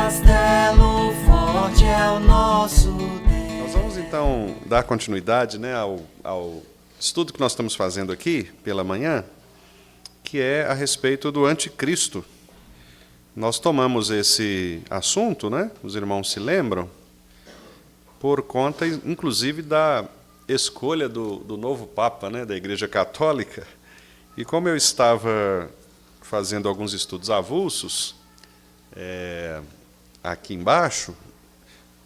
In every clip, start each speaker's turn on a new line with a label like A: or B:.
A: castelo forte é o nosso Deus.
B: Nós vamos então dar continuidade, né, ao estudo que nós estamos fazendo aqui pela manhã, que é a respeito do anticristo. Nós tomamos esse assunto, né, os irmãos se lembram, por conta, inclusive, da escolha do novo Papa, né, da Igreja Católica. E como eu estava fazendo alguns estudos avulsos aqui embaixo,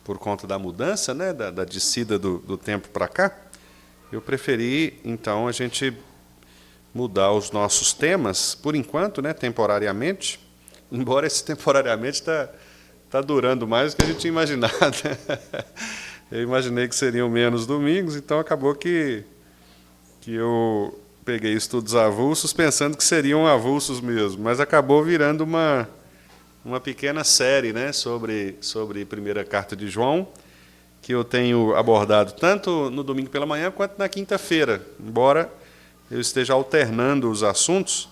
B: por conta da mudança, né, da descida do tempo para cá, eu preferi, então, a gente mudar os nossos temas, por enquanto, né, temporariamente, embora esse temporariamente está durando mais do que a gente tinha imaginado. Eu imaginei que seriam menos domingos, então acabou que eu peguei estudos avulsos pensando que seriam avulsos mesmo, mas acabou virando uma pequena série, né, sobre a primeira carta de João, que eu tenho abordado tanto no domingo pela manhã quanto na quinta-feira, embora eu esteja alternando os assuntos.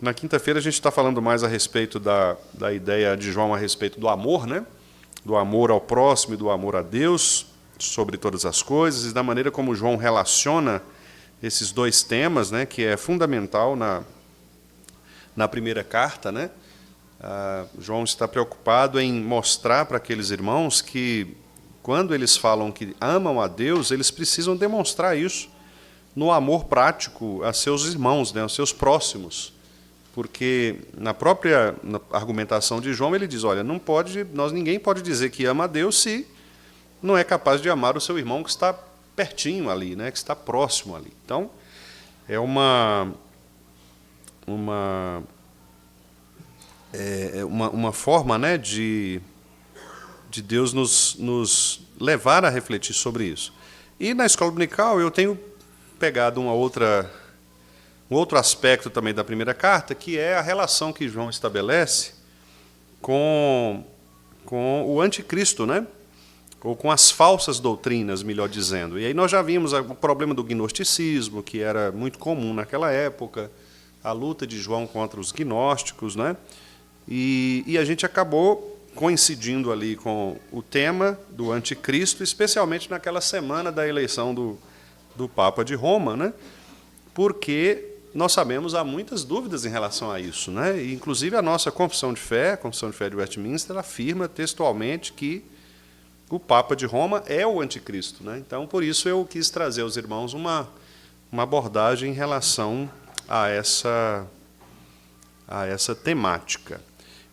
B: Na quinta-feira a gente está falando mais a respeito da ideia de João a respeito do amor, né? Do amor ao próximo e do amor a Deus, sobre todas as coisas, e da maneira como João relaciona esses dois temas, né, que é fundamental na primeira carta, né? João está preocupado em mostrar para aqueles irmãos que, quando eles falam que amam a Deus, eles precisam demonstrar isso no amor prático a seus irmãos, né, aos seus próximos. Porque na própria argumentação de João, ele diz, olha, ninguém pode dizer que ama a Deus se não é capaz de amar o seu irmão que está pertinho ali, né, que está próximo ali. Então, é uma forma, né, de Deus nos levar a refletir sobre isso. E na escola dominical eu tenho pegado um outro aspecto também da primeira carta, que é a relação que João estabelece com o anticristo, né? Ou com as falsas doutrinas, melhor dizendo. E aí nós já vimos o problema do gnosticismo, que era muito comum naquela época, a luta de João contra os gnósticos, né? E a gente acabou coincidindo ali com o tema do anticristo, especialmente naquela semana da eleição do Papa de Roma, né? Porque nós sabemos há muitas dúvidas em relação a isso, né? E, inclusive a nossa confissão de fé, a Confissão de Fé de Westminster, afirma textualmente que o Papa de Roma é o anticristo, né? Então, por isso eu quis trazer aos irmãos uma abordagem em relação a essa temática.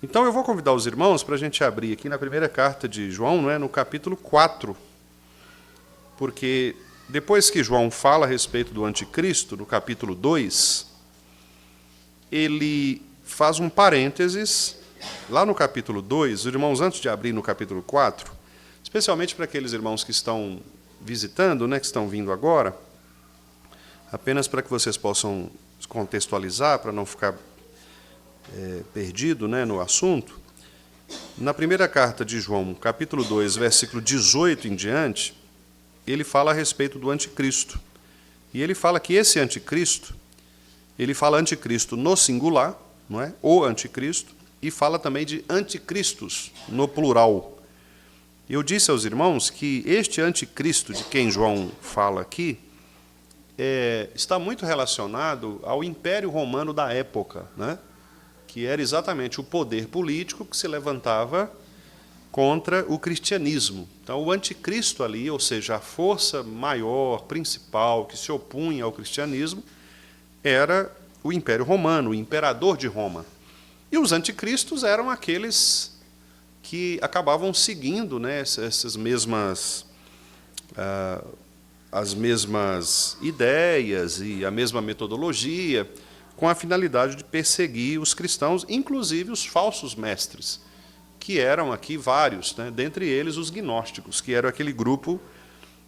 B: Então, eu vou convidar os irmãos para a gente abrir aqui na primeira carta de João, não é, no capítulo 4, porque depois que João fala a respeito do anticristo, no capítulo 2, ele faz um parênteses, lá no capítulo 2, os irmãos, antes de abrir no capítulo 4, especialmente para aqueles irmãos que estão visitando, né, que estão vindo agora, apenas para que vocês possam contextualizar, para não ficar perdido, né, no assunto. Na primeira carta de João, capítulo 2, versículo 18 em diante, ele fala a respeito do anticristo. E ele fala que esse anticristo, ele fala anticristo no singular, não é? O anticristo, e fala também de anticristos no plural. Eu disse aos irmãos que este anticristo de quem João fala aqui está muito relacionado ao Império Romano da época, né? Que era exatamente o poder político que se levantava contra o cristianismo. Então, o anticristo ali, ou seja, a força maior, principal, que se opunha ao cristianismo, era o Império Romano, o imperador de Roma. E os anticristos eram aqueles que acabavam seguindo, né, essas mesmas as mesmas ideias e a mesma metodologia, com a finalidade de perseguir os cristãos, inclusive os falsos mestres, que eram aqui vários, né? Dentre eles os gnósticos, que era aquele grupo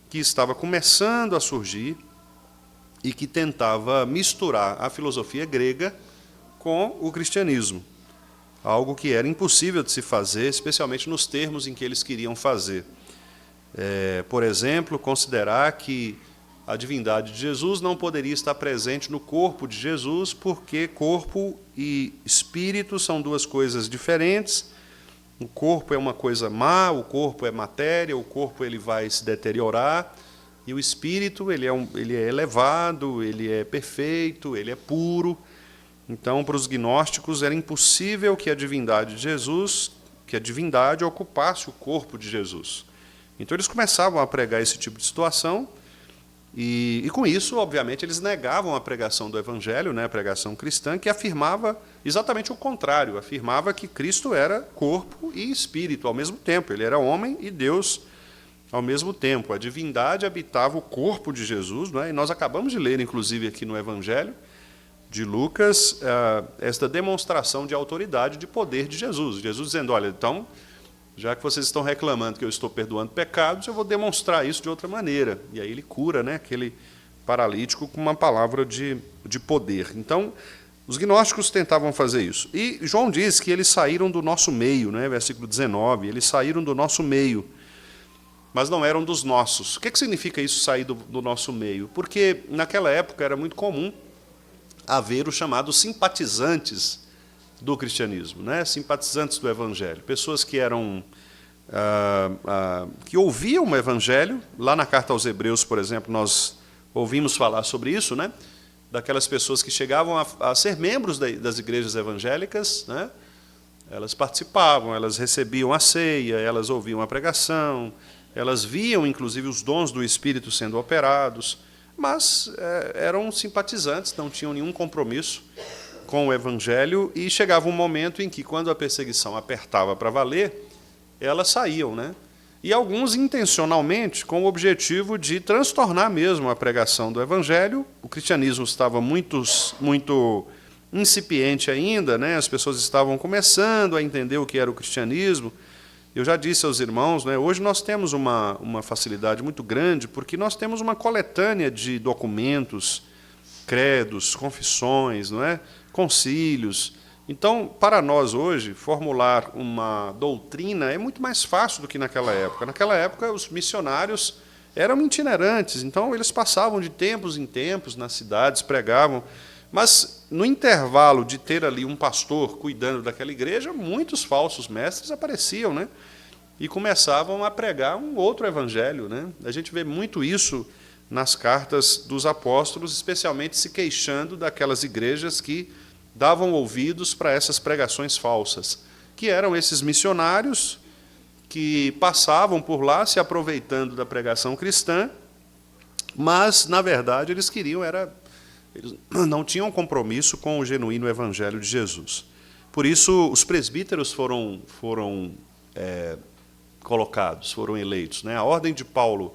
B: que estava começando a surgir e que tentava misturar a filosofia grega com o cristianismo, algo que era impossível de se fazer, especialmente nos termos em que eles queriam fazer. Por exemplo, considerar que a divindade de Jesus não poderia estar presente no corpo de Jesus, porque corpo e espírito são duas coisas diferentes, o corpo é uma coisa má, o corpo é matéria, o corpo ele vai se deteriorar, e o espírito ele é elevado, ele é perfeito, ele é puro. Então, para os gnósticos, era impossível que a divindade de Jesus, que a divindade ocupasse o corpo de Jesus. Então, eles começavam a pregar esse tipo de situação, e com isso, obviamente, eles negavam a pregação do Evangelho, né, a pregação cristã, que afirmava exatamente o contrário, afirmava que Cristo era corpo e espírito ao mesmo tempo, ele era homem e Deus ao mesmo tempo. A divindade habitava o corpo de Jesus, né, e nós acabamos de ler, inclusive, aqui no Evangelho de Lucas, esta demonstração de autoridade, de poder de Jesus. Jesus dizendo, olha, então, já que vocês estão reclamando que eu estou perdoando pecados, eu vou demonstrar isso de outra maneira. E aí ele cura, né, aquele paralítico com uma palavra de poder. Então, os gnósticos tentavam fazer isso. E João diz que eles saíram do nosso meio, né, versículo 19, eles saíram do nosso meio, mas não eram dos nossos. O que significa isso, sair do nosso meio? Porque naquela época era muito comum haver os chamados simpatizantes do cristianismo, né? Simpatizantes do Evangelho, pessoas que eram que ouviam o Evangelho. Lá na carta aos Hebreus, por exemplo, nós ouvimos falar sobre isso, né? Daquelas pessoas que chegavam a ser membros das igrejas evangélicas, né? Elas participavam, elas recebiam a ceia, elas ouviam a pregação, elas viam, inclusive, os dons do Espírito sendo operados, mas eram simpatizantes, não tinham nenhum compromisso com o Evangelho, e chegava um momento em que, quando a perseguição apertava para valer, elas saíam, né? E alguns intencionalmente, com o objetivo de transtornar mesmo a pregação do Evangelho. O cristianismo estava muito incipiente ainda, né? As pessoas estavam começando a entender o que era o cristianismo. Eu já disse aos irmãos, né, hoje nós temos uma facilidade muito grande, porque nós temos uma coletânea de documentos, credos, confissões, não é? Concílios. Então, para nós hoje, formular uma doutrina é muito mais fácil do que naquela época. Naquela época, os missionários eram itinerantes, então eles passavam de tempos em tempos nas cidades, pregavam. Mas, no intervalo de ter ali um pastor cuidando daquela igreja, muitos falsos mestres apareciam, né? E começavam a pregar um outro evangelho, né? A gente vê muito isso nas cartas dos apóstolos, especialmente se queixando daquelas igrejas que davam ouvidos para essas pregações falsas, que eram esses missionários que passavam por lá se aproveitando da pregação cristã, mas, na verdade, eles não tinham compromisso com o genuíno evangelho de Jesus. Por isso, os presbíteros foram colocados, foram eleitos, né? A ordem de Paulo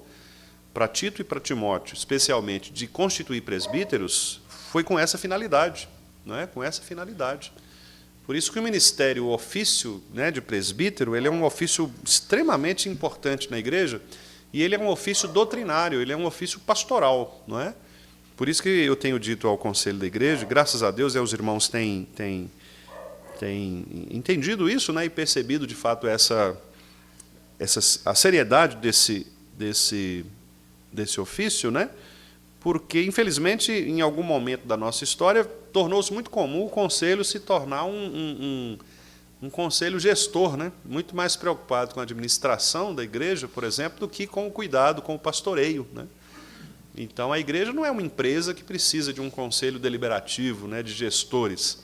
B: para Tito e para Timóteo, especialmente de constituir presbíteros, foi com essa finalidade, não é? Com essa finalidade. Por isso que o ministério, o ofício, né, de presbítero, ele é um ofício extremamente importante na igreja, e ele é um ofício doutrinário, ele é um ofício pastoral, não é? Por isso que eu tenho dito ao conselho da igreja, graças a Deus, os irmãos têm entendido isso, né, e percebido de fato a seriedade desse ofício, né? Porque, infelizmente, em algum momento da nossa história, tornou-se muito comum o conselho se tornar um conselho gestor, né? Muito mais preocupado com a administração da igreja, por exemplo, do que com o cuidado, com o pastoreio, né? Então, a igreja não é uma empresa que precisa de um conselho deliberativo, né, de gestores.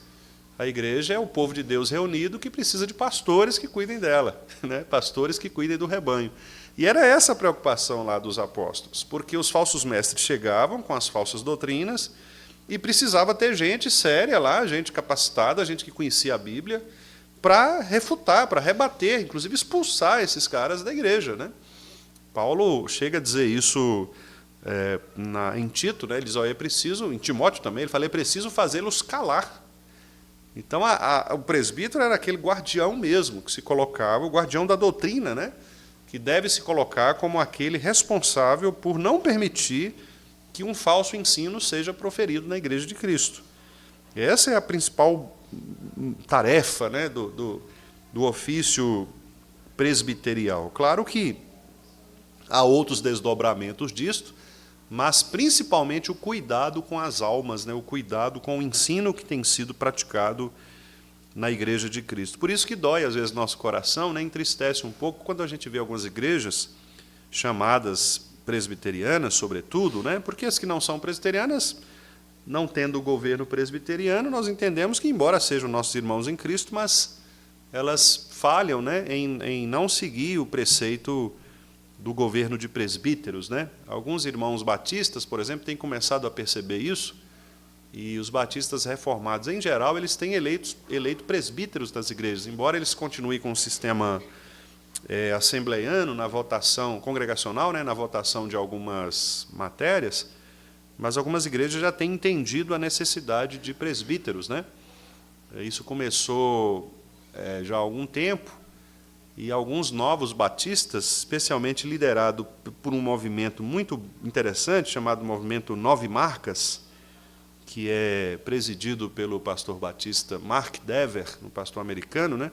B: A igreja é o povo de Deus reunido que precisa de pastores que cuidem dela, né? Pastores que cuidem do rebanho. E era essa a preocupação lá dos apóstolos, porque os falsos mestres chegavam com as falsas doutrinas e precisava ter gente séria lá, gente capacitada, gente que conhecia a Bíblia, para refutar, para rebater, inclusive expulsar esses caras da igreja, né? Paulo chega a dizer isso em Tito, né? Ele diz, é preciso, em Timóteo também, ele fala, é preciso fazê-los calar. Então, o presbítero era aquele guardião mesmo, que se colocava, o guardião da doutrina, né? Que deve se colocar como aquele responsável por não permitir que um falso ensino seja proferido na igreja de Cristo. Essa é a principal tarefa, né, do ofício presbiterial. Claro que há outros desdobramentos disto, mas principalmente o cuidado com as almas, né, o cuidado com o ensino que tem sido praticado na igreja de Cristo. Por isso que dói, às vezes, nosso coração, né, entristece um pouco quando a gente vê algumas igrejas chamadas presbiterianas, sobretudo, né, porque as que não são presbiterianas, não tendo o governo presbiteriano, nós entendemos que, embora sejam nossos irmãos em Cristo, mas elas falham, né, em não seguir o preceito do governo de presbíteros, né? Alguns irmãos batistas, por exemplo, têm começado a perceber isso, e os batistas reformados, em geral, eles têm eleito presbíteros das igrejas, embora eles continuem com o sistema assembleiano na votação congregacional, né, na votação de algumas matérias, mas algumas igrejas já têm entendido a necessidade de presbíteros, né? Isso começou já há algum tempo, e alguns novos batistas, especialmente liderado por um movimento muito interessante, chamado Movimento Nove Marcas, que é presidido pelo pastor batista Mark Dever, um pastor americano, né?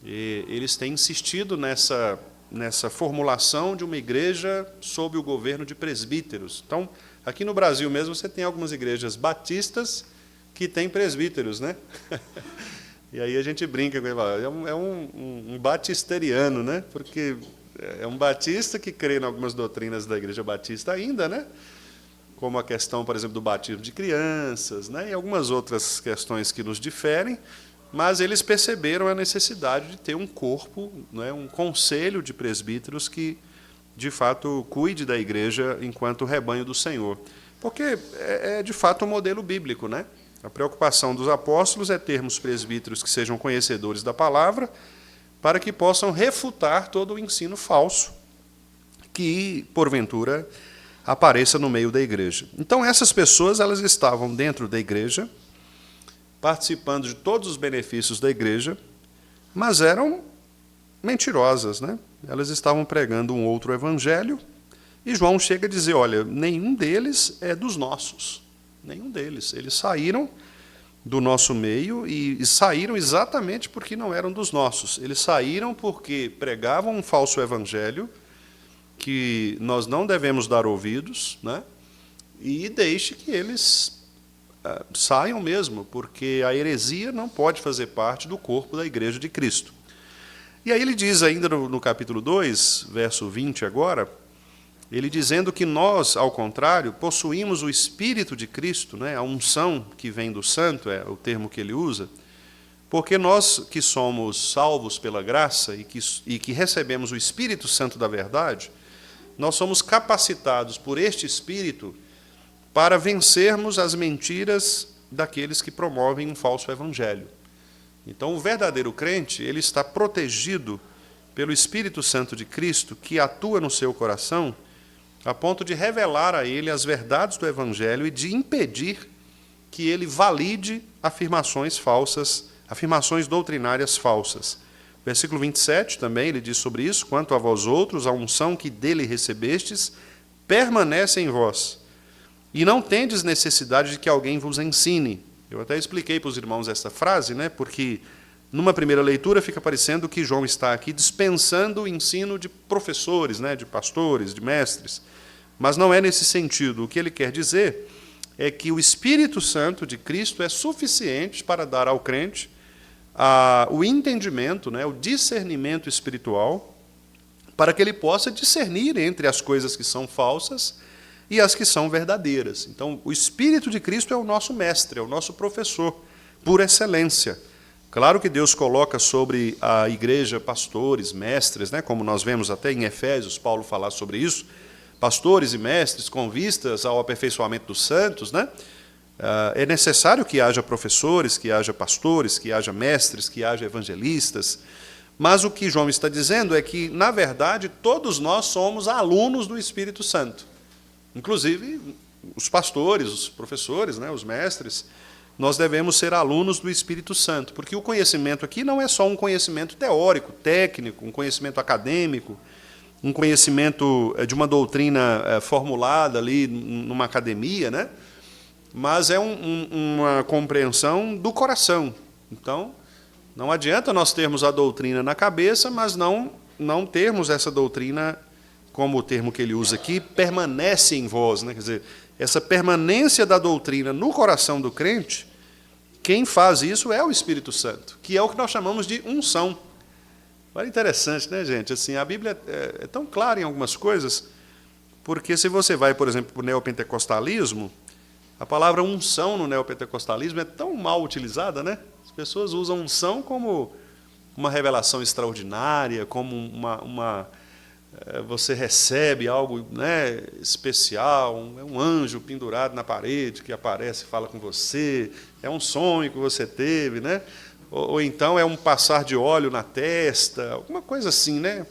B: E eles têm insistido nessa formulação de uma igreja sob o governo de presbíteros. Então, aqui no Brasil mesmo, você tem algumas igrejas batistas que têm presbíteros, né? E aí a gente brinca com ele, é um batisteriano, né? Porque é um batista que crê em algumas doutrinas da igreja batista ainda, né? Como a questão, por exemplo, do batismo de crianças, né? E algumas outras questões que nos diferem, mas eles perceberam a necessidade de ter um corpo, né? Um conselho de presbíteros que, de fato, cuide da igreja enquanto rebanho do Senhor. Porque de fato, um modelo bíblico, né? A preocupação dos apóstolos é termos presbíteros que sejam conhecedores da palavra, para que possam refutar todo o ensino falso que, porventura, apareça no meio da igreja. Então, essas pessoas, elas estavam dentro da igreja, participando de todos os benefícios da igreja, mas eram mentirosas, né? Elas estavam pregando um outro evangelho, e João chega a dizer, olha, nenhum deles é dos nossos. Nenhum deles. Eles saíram do nosso meio e saíram exatamente porque não eram dos nossos. Eles saíram porque pregavam um falso evangelho que nós não devemos dar ouvidos, né? E deixe que eles saiam mesmo, porque a heresia não pode fazer parte do corpo da igreja de Cristo. E aí ele diz ainda no capítulo 2, verso 20 agora, ele dizendo que nós, ao contrário, possuímos o Espírito de Cristo, né, a unção que vem do Santo, é o termo que ele usa, porque nós que somos salvos pela graça e que recebemos o Espírito Santo da verdade, nós somos capacitados por este Espírito para vencermos as mentiras daqueles que promovem um falso evangelho. Então, o verdadeiro crente, ele está protegido pelo Espírito Santo de Cristo, que atua no seu coração, a ponto de revelar a ele as verdades do Evangelho e de impedir que ele valide afirmações falsas, afirmações doutrinárias falsas. Versículo 27 também, ele diz sobre isso, quanto a vós outros, a unção que dele recebestes, permanece em vós, e não tendes necessidade de que alguém vos ensine. Eu até expliquei para os irmãos essa frase, né, porque numa primeira leitura fica parecendo que João está aqui dispensando o ensino de professores, né, de pastores, de mestres. Mas não é nesse sentido. O que ele quer dizer é que o Espírito Santo de Cristo é suficiente para dar ao crente o entendimento, né, o discernimento espiritual, para que ele possa discernir entre as coisas que são falsas e as que são verdadeiras. Então, o Espírito de Cristo é o nosso mestre, é o nosso professor, por excelência. Claro que Deus coloca sobre a igreja pastores, mestres, né, como nós vemos até em Efésios, Paulo falar sobre isso, pastores e mestres com vistas ao aperfeiçoamento dos santos, né? É necessário que haja professores, que haja pastores, que haja mestres, que haja evangelistas, mas o que João está dizendo é que, na verdade, todos nós somos alunos do Espírito Santo, inclusive os pastores, os professores, né, os mestres. Nós devemos ser alunos do Espírito Santo, porque o conhecimento aqui não é só um conhecimento teórico, técnico, um conhecimento acadêmico, um conhecimento de uma doutrina formulada ali numa academia, né? Mas é uma compreensão do coração. Então, não adianta nós termos a doutrina na cabeça, mas não termos essa doutrina, como o termo que ele usa aqui, permanece em vós, né? Quer dizer, essa permanência da doutrina no coração do crente quem faz isso é o Espírito Santo, que é o que nós chamamos de unção. Olha, interessante, né, gente? Assim, a Bíblia é tão clara em algumas coisas, porque se você vai, por exemplo, para o neopentecostalismo, a palavra unção no neopentecostalismo é tão mal utilizada, né? As pessoas usam unção como uma revelação extraordinária, como você recebe algo, né, especial, um anjo pendurado na parede que aparece e fala com você, é um sonho que você teve, né? Ou então é um passar de óleo na testa, alguma coisa assim, né?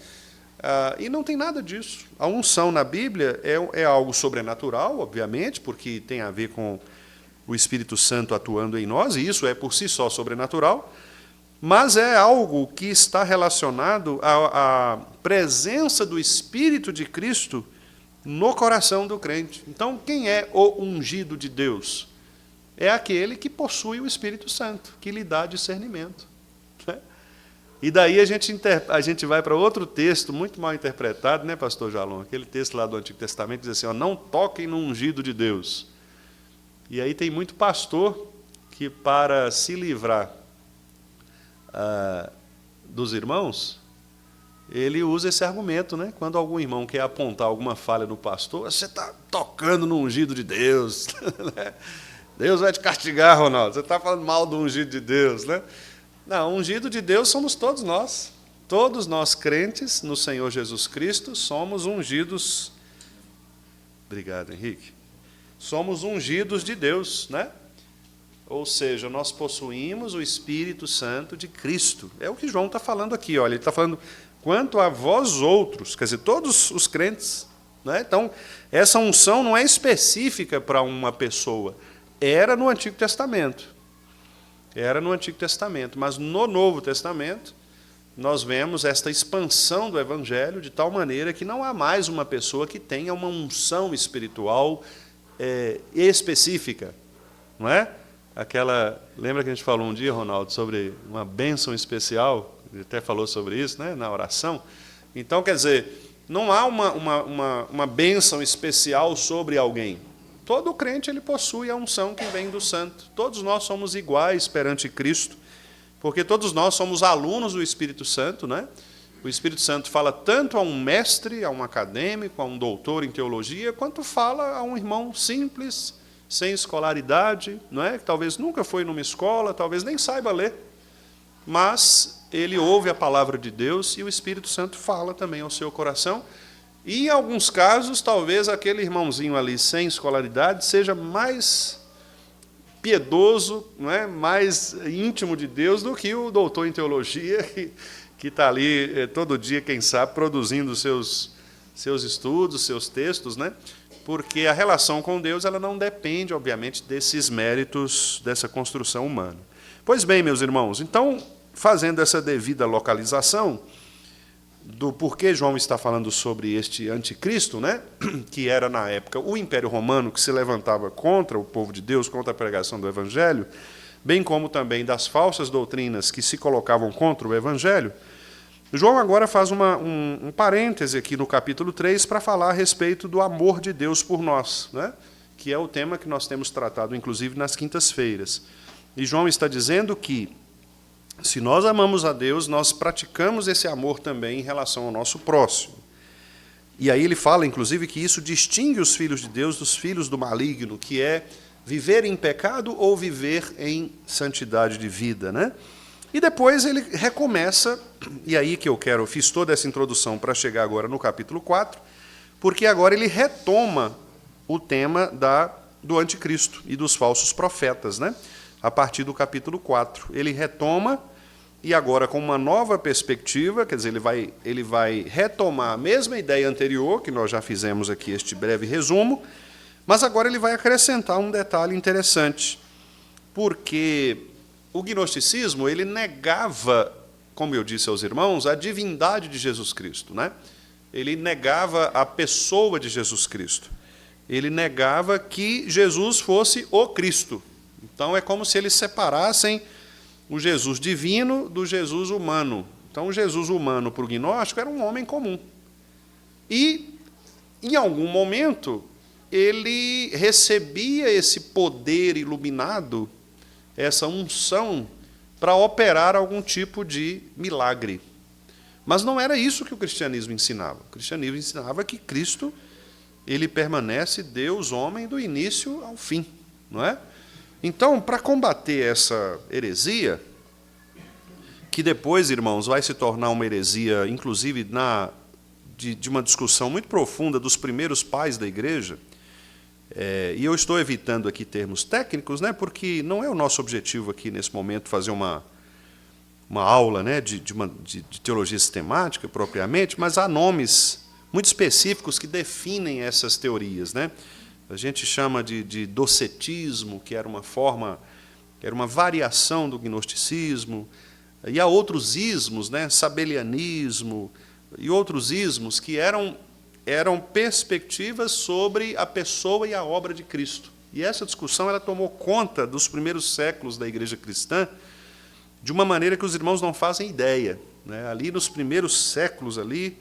B: E não tem nada disso. A unção na Bíblia é algo sobrenatural, obviamente, porque tem a ver com o Espírito Santo atuando em nós, e isso é por si só sobrenatural, mas é algo que está relacionado à presença do Espírito de Cristo no coração do crente. Então, quem é o ungido de Deus? É aquele que possui o Espírito Santo, que lhe dá discernimento. Né? E daí a gente vai para outro texto muito mal interpretado, né, pastor Jalon? Aquele texto lá do Antigo Testamento diz assim, ó, não toquem no ungido de Deus. E aí tem muito pastor que, para se livrar dos irmãos, ele usa esse argumento, né? Quando algum irmão quer apontar alguma falha no pastor, você está tocando no ungido de Deus. Deus vai te castigar, Ronaldo. Você está falando mal do ungido de Deus, né? Não, o ungido de Deus somos todos nós. Todos nós crentes no Senhor Jesus Cristo somos ungidos. Obrigado, Henrique. Somos ungidos de Deus, né? Ou seja, nós possuímos o Espírito Santo de Cristo. É o que João está falando aqui. Olha, ele está falando, quanto a vós outros, quer dizer, todos os crentes. Né? Então, essa unção não é específica para uma pessoa. Era no Antigo Testamento. Era no Antigo Testamento. Mas no Novo Testamento, nós vemos esta expansão do Evangelho de tal maneira que não há mais uma pessoa que tenha uma unção espiritual específica. Não é? Lembra que a gente falou um dia, Ronaldo, sobre uma bênção especial? Ele até falou sobre isso, né, na oração. Então, quer dizer, não há uma bênção especial sobre alguém. Todo crente ele possui a unção que vem do santo. Todos nós somos iguais perante Cristo, porque todos nós somos alunos do Espírito Santo, né? O Espírito Santo fala tanto a um mestre, a um acadêmico, a um doutor em teologia, quanto fala a um irmão simples, sem escolaridade, não é? Que talvez nunca foi numa escola, talvez nem saiba ler, mas ele ouve a palavra de Deus e o Espírito Santo fala também ao seu coração. E, em alguns casos, talvez aquele irmãozinho ali sem escolaridade seja mais piedoso, não é? Mais íntimo de Deus do que o doutor em teologia que está ali todo dia, quem sabe, produzindo seus estudos, seus textos, né? Porque a relação com Deus ela não depende, obviamente, desses méritos dessa construção humana. Pois bem, meus irmãos, então, fazendo essa devida localização do porquê João está falando sobre este anticristo, né, que era, na época, o Império Romano que se levantava contra o povo de Deus, contra a pregação do Evangelho, bem como também das falsas doutrinas que se colocavam contra o Evangelho, João agora faz um parêntese aqui no capítulo 3 para falar a respeito do amor de Deus por nós, né, que é o tema que nós temos tratado, inclusive, nas quintas-feiras. E João está dizendo que, se nós amamos a Deus, nós praticamos esse amor também em relação ao nosso próximo. E aí ele fala, inclusive, que isso distingue os filhos de Deus dos filhos do maligno, que é viver em pecado ou viver em santidade de vida, né? E depois ele recomeça, e aí que fiz toda essa introdução para chegar agora no capítulo 4, porque agora ele retoma o tema do anticristo e dos falsos profetas, né? A partir do capítulo 4. Ele retoma, e agora com uma nova perspectiva, quer dizer, ele vai retomar a mesma ideia anterior, que nós já fizemos aqui este breve resumo, mas agora ele vai acrescentar um detalhe interessante, porque o gnosticismo ele negava, como eu disse aos irmãos, a divindade de Jesus Cristo, né? Ele negava a pessoa de Jesus Cristo. Ele negava que Jesus fosse o Cristo. Então, é como se eles separassem o Jesus divino do Jesus humano. Então, o Jesus humano, para o gnóstico, era um homem comum. E, em algum momento, ele recebia esse poder iluminado essa unção para operar algum tipo de milagre. Mas não era isso que o cristianismo ensinava. O cristianismo ensinava que Cristo, ele permanece Deus, homem, do início ao fim, não é? Então, para combater essa heresia, que depois, irmãos, vai se tornar uma heresia, inclusive de uma discussão muito profunda dos primeiros pais da igreja, e eu estou evitando aqui termos técnicos, né, porque não é o nosso objetivo aqui, nesse momento, fazer uma aula, né, de teologia sistemática, propriamente, mas há nomes muito específicos que definem essas teorias, né? A gente chama de docetismo, que era uma forma, que era uma variação do gnosticismo, e há outros ismos, né, sabelianismo, e outros ismos que eram perspectivas sobre a pessoa e a obra de Cristo. E essa discussão ela tomou conta dos primeiros séculos da igreja cristã de uma maneira que os irmãos não fazem ideia, né? Ali nos primeiros séculos ali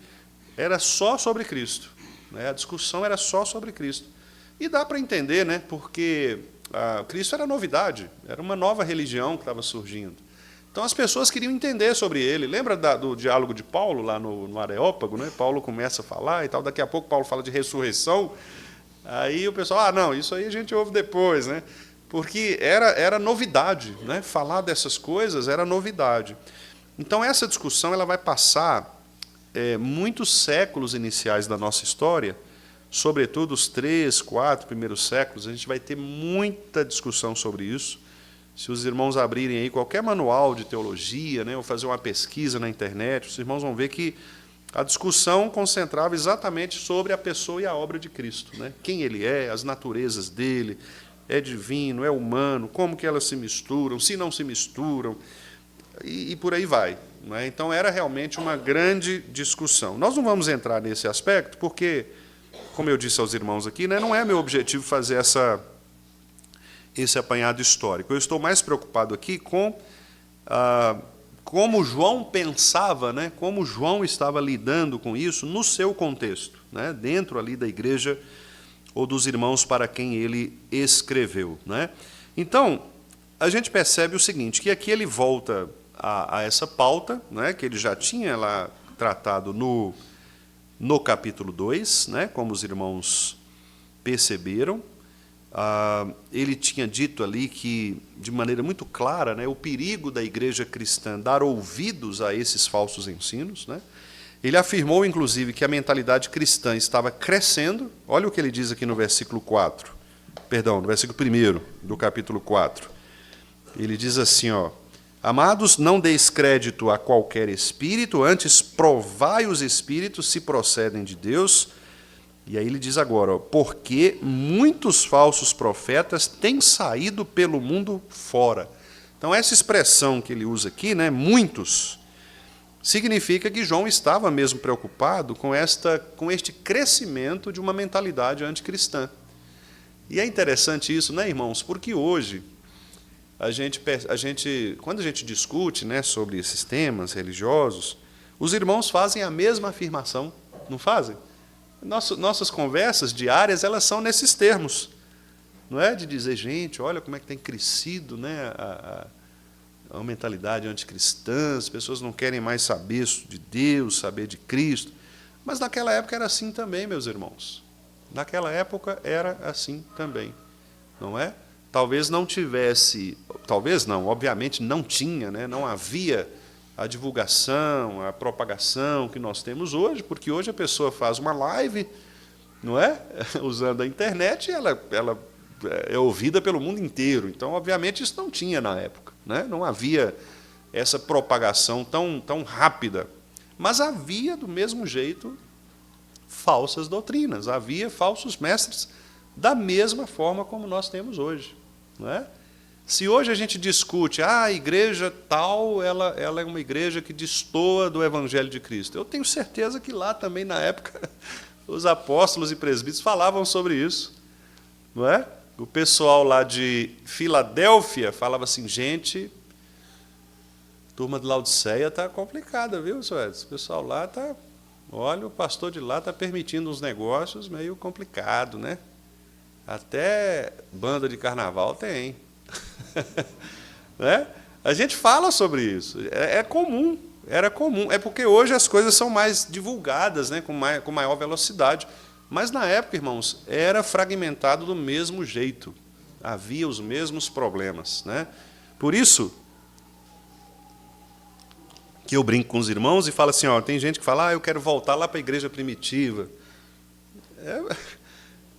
B: era só sobre Cristo, né? A discussão era só sobre Cristo. E dá para entender, né? Porque Cristo era novidade, era uma nova religião que estava surgindo. Então as pessoas queriam entender sobre ele. Lembra do diálogo de Paulo lá no Areópago, né? Paulo começa a falar e tal, daqui a pouco Paulo fala de ressurreição. Aí o pessoal, não, isso aí a gente ouve depois, né? Porque era novidade, né? Falar dessas coisas era novidade. Então essa discussão ela vai passar muitos séculos iniciais da nossa história, sobretudo os 3, 4 primeiros séculos, a gente vai ter muita discussão sobre isso. Se os irmãos abrirem aí qualquer manual de teologia, né, ou fazer uma pesquisa na internet, os irmãos vão ver que a discussão concentrava exatamente sobre a pessoa e a obra de Cristo, né? Quem ele é, as naturezas dele, é divino, é humano, como que elas se misturam, se não se misturam, e por aí vai, né? Então era realmente uma grande discussão. Nós não vamos entrar nesse aspecto porque, como eu disse aos irmãos aqui, né, não é meu objetivo fazer esse apanhado histórico. Eu estou mais preocupado aqui com como João pensava, né, como João estava lidando com isso no seu contexto, né, dentro ali da igreja ou dos irmãos para quem ele escreveu, né? Então, a gente percebe o seguinte, que aqui ele volta a essa pauta, né, que ele já tinha lá tratado no capítulo 2, né, como os irmãos perceberam. Ele tinha dito ali que, de maneira muito clara, né, o perigo da igreja cristã dar ouvidos a esses falsos ensinos, né? Ele afirmou, inclusive, que a mentalidade cristã estava crescendo. Olha o que ele diz aqui no versículo 4. Perdão, no versículo 1 do capítulo 4. Ele diz assim, ó: Amados, não deis crédito a qualquer espírito, antes provai os espíritos se procedem de Deus. E aí ele diz agora, ó, porque muitos falsos profetas têm saído pelo mundo fora. Então essa expressão que ele usa aqui, né, muitos, significa que João estava mesmo preocupado com este crescimento de uma mentalidade anticristã. E é interessante isso, né, irmãos? Porque hoje, quando a gente discute, né, sobre esses temas religiosos, os irmãos fazem a mesma afirmação, não fazem? Nossas conversas diárias, elas são nesses termos. Não é de dizer, gente, olha como é que tem crescido, né, a mentalidade anticristã, as pessoas não querem mais saber de Deus, saber de Cristo. Mas naquela época era assim também, meus irmãos. Naquela época era assim também, não é? Talvez não tivesse, talvez não, obviamente não tinha, né? Não havia a divulgação, a propagação que nós temos hoje, porque hoje a pessoa faz uma live, não é? Usando a internet, e ela é ouvida pelo mundo inteiro. Então, obviamente, isso não tinha na época, né? Não havia essa propagação tão rápida. Mas havia, do mesmo jeito, falsas doutrinas, havia falsos mestres da mesma forma como nós temos hoje, não é? Se hoje a gente discute, a igreja tal, ela é uma igreja que destoa do Evangelho de Cristo, eu tenho certeza que lá também, na época, os apóstolos e presbíteros falavam sobre isso, não é? O pessoal lá de Filadélfia falava assim, gente, a turma de Laodiceia está complicada, viu, senhor Edson? O pessoal lá está, olha, o pastor de lá está permitindo uns negócios meio complicado, né? Até banda de carnaval tem. Né? A gente fala sobre isso. É comum, era comum. É porque hoje as coisas são mais divulgadas, né? com maior velocidade. Mas na época, irmãos, era fragmentado do mesmo jeito. Havia os mesmos problemas. Né? Por isso que eu brinco com os irmãos e falo assim, ó, tem gente que fala, eu quero voltar lá para a igreja primitiva.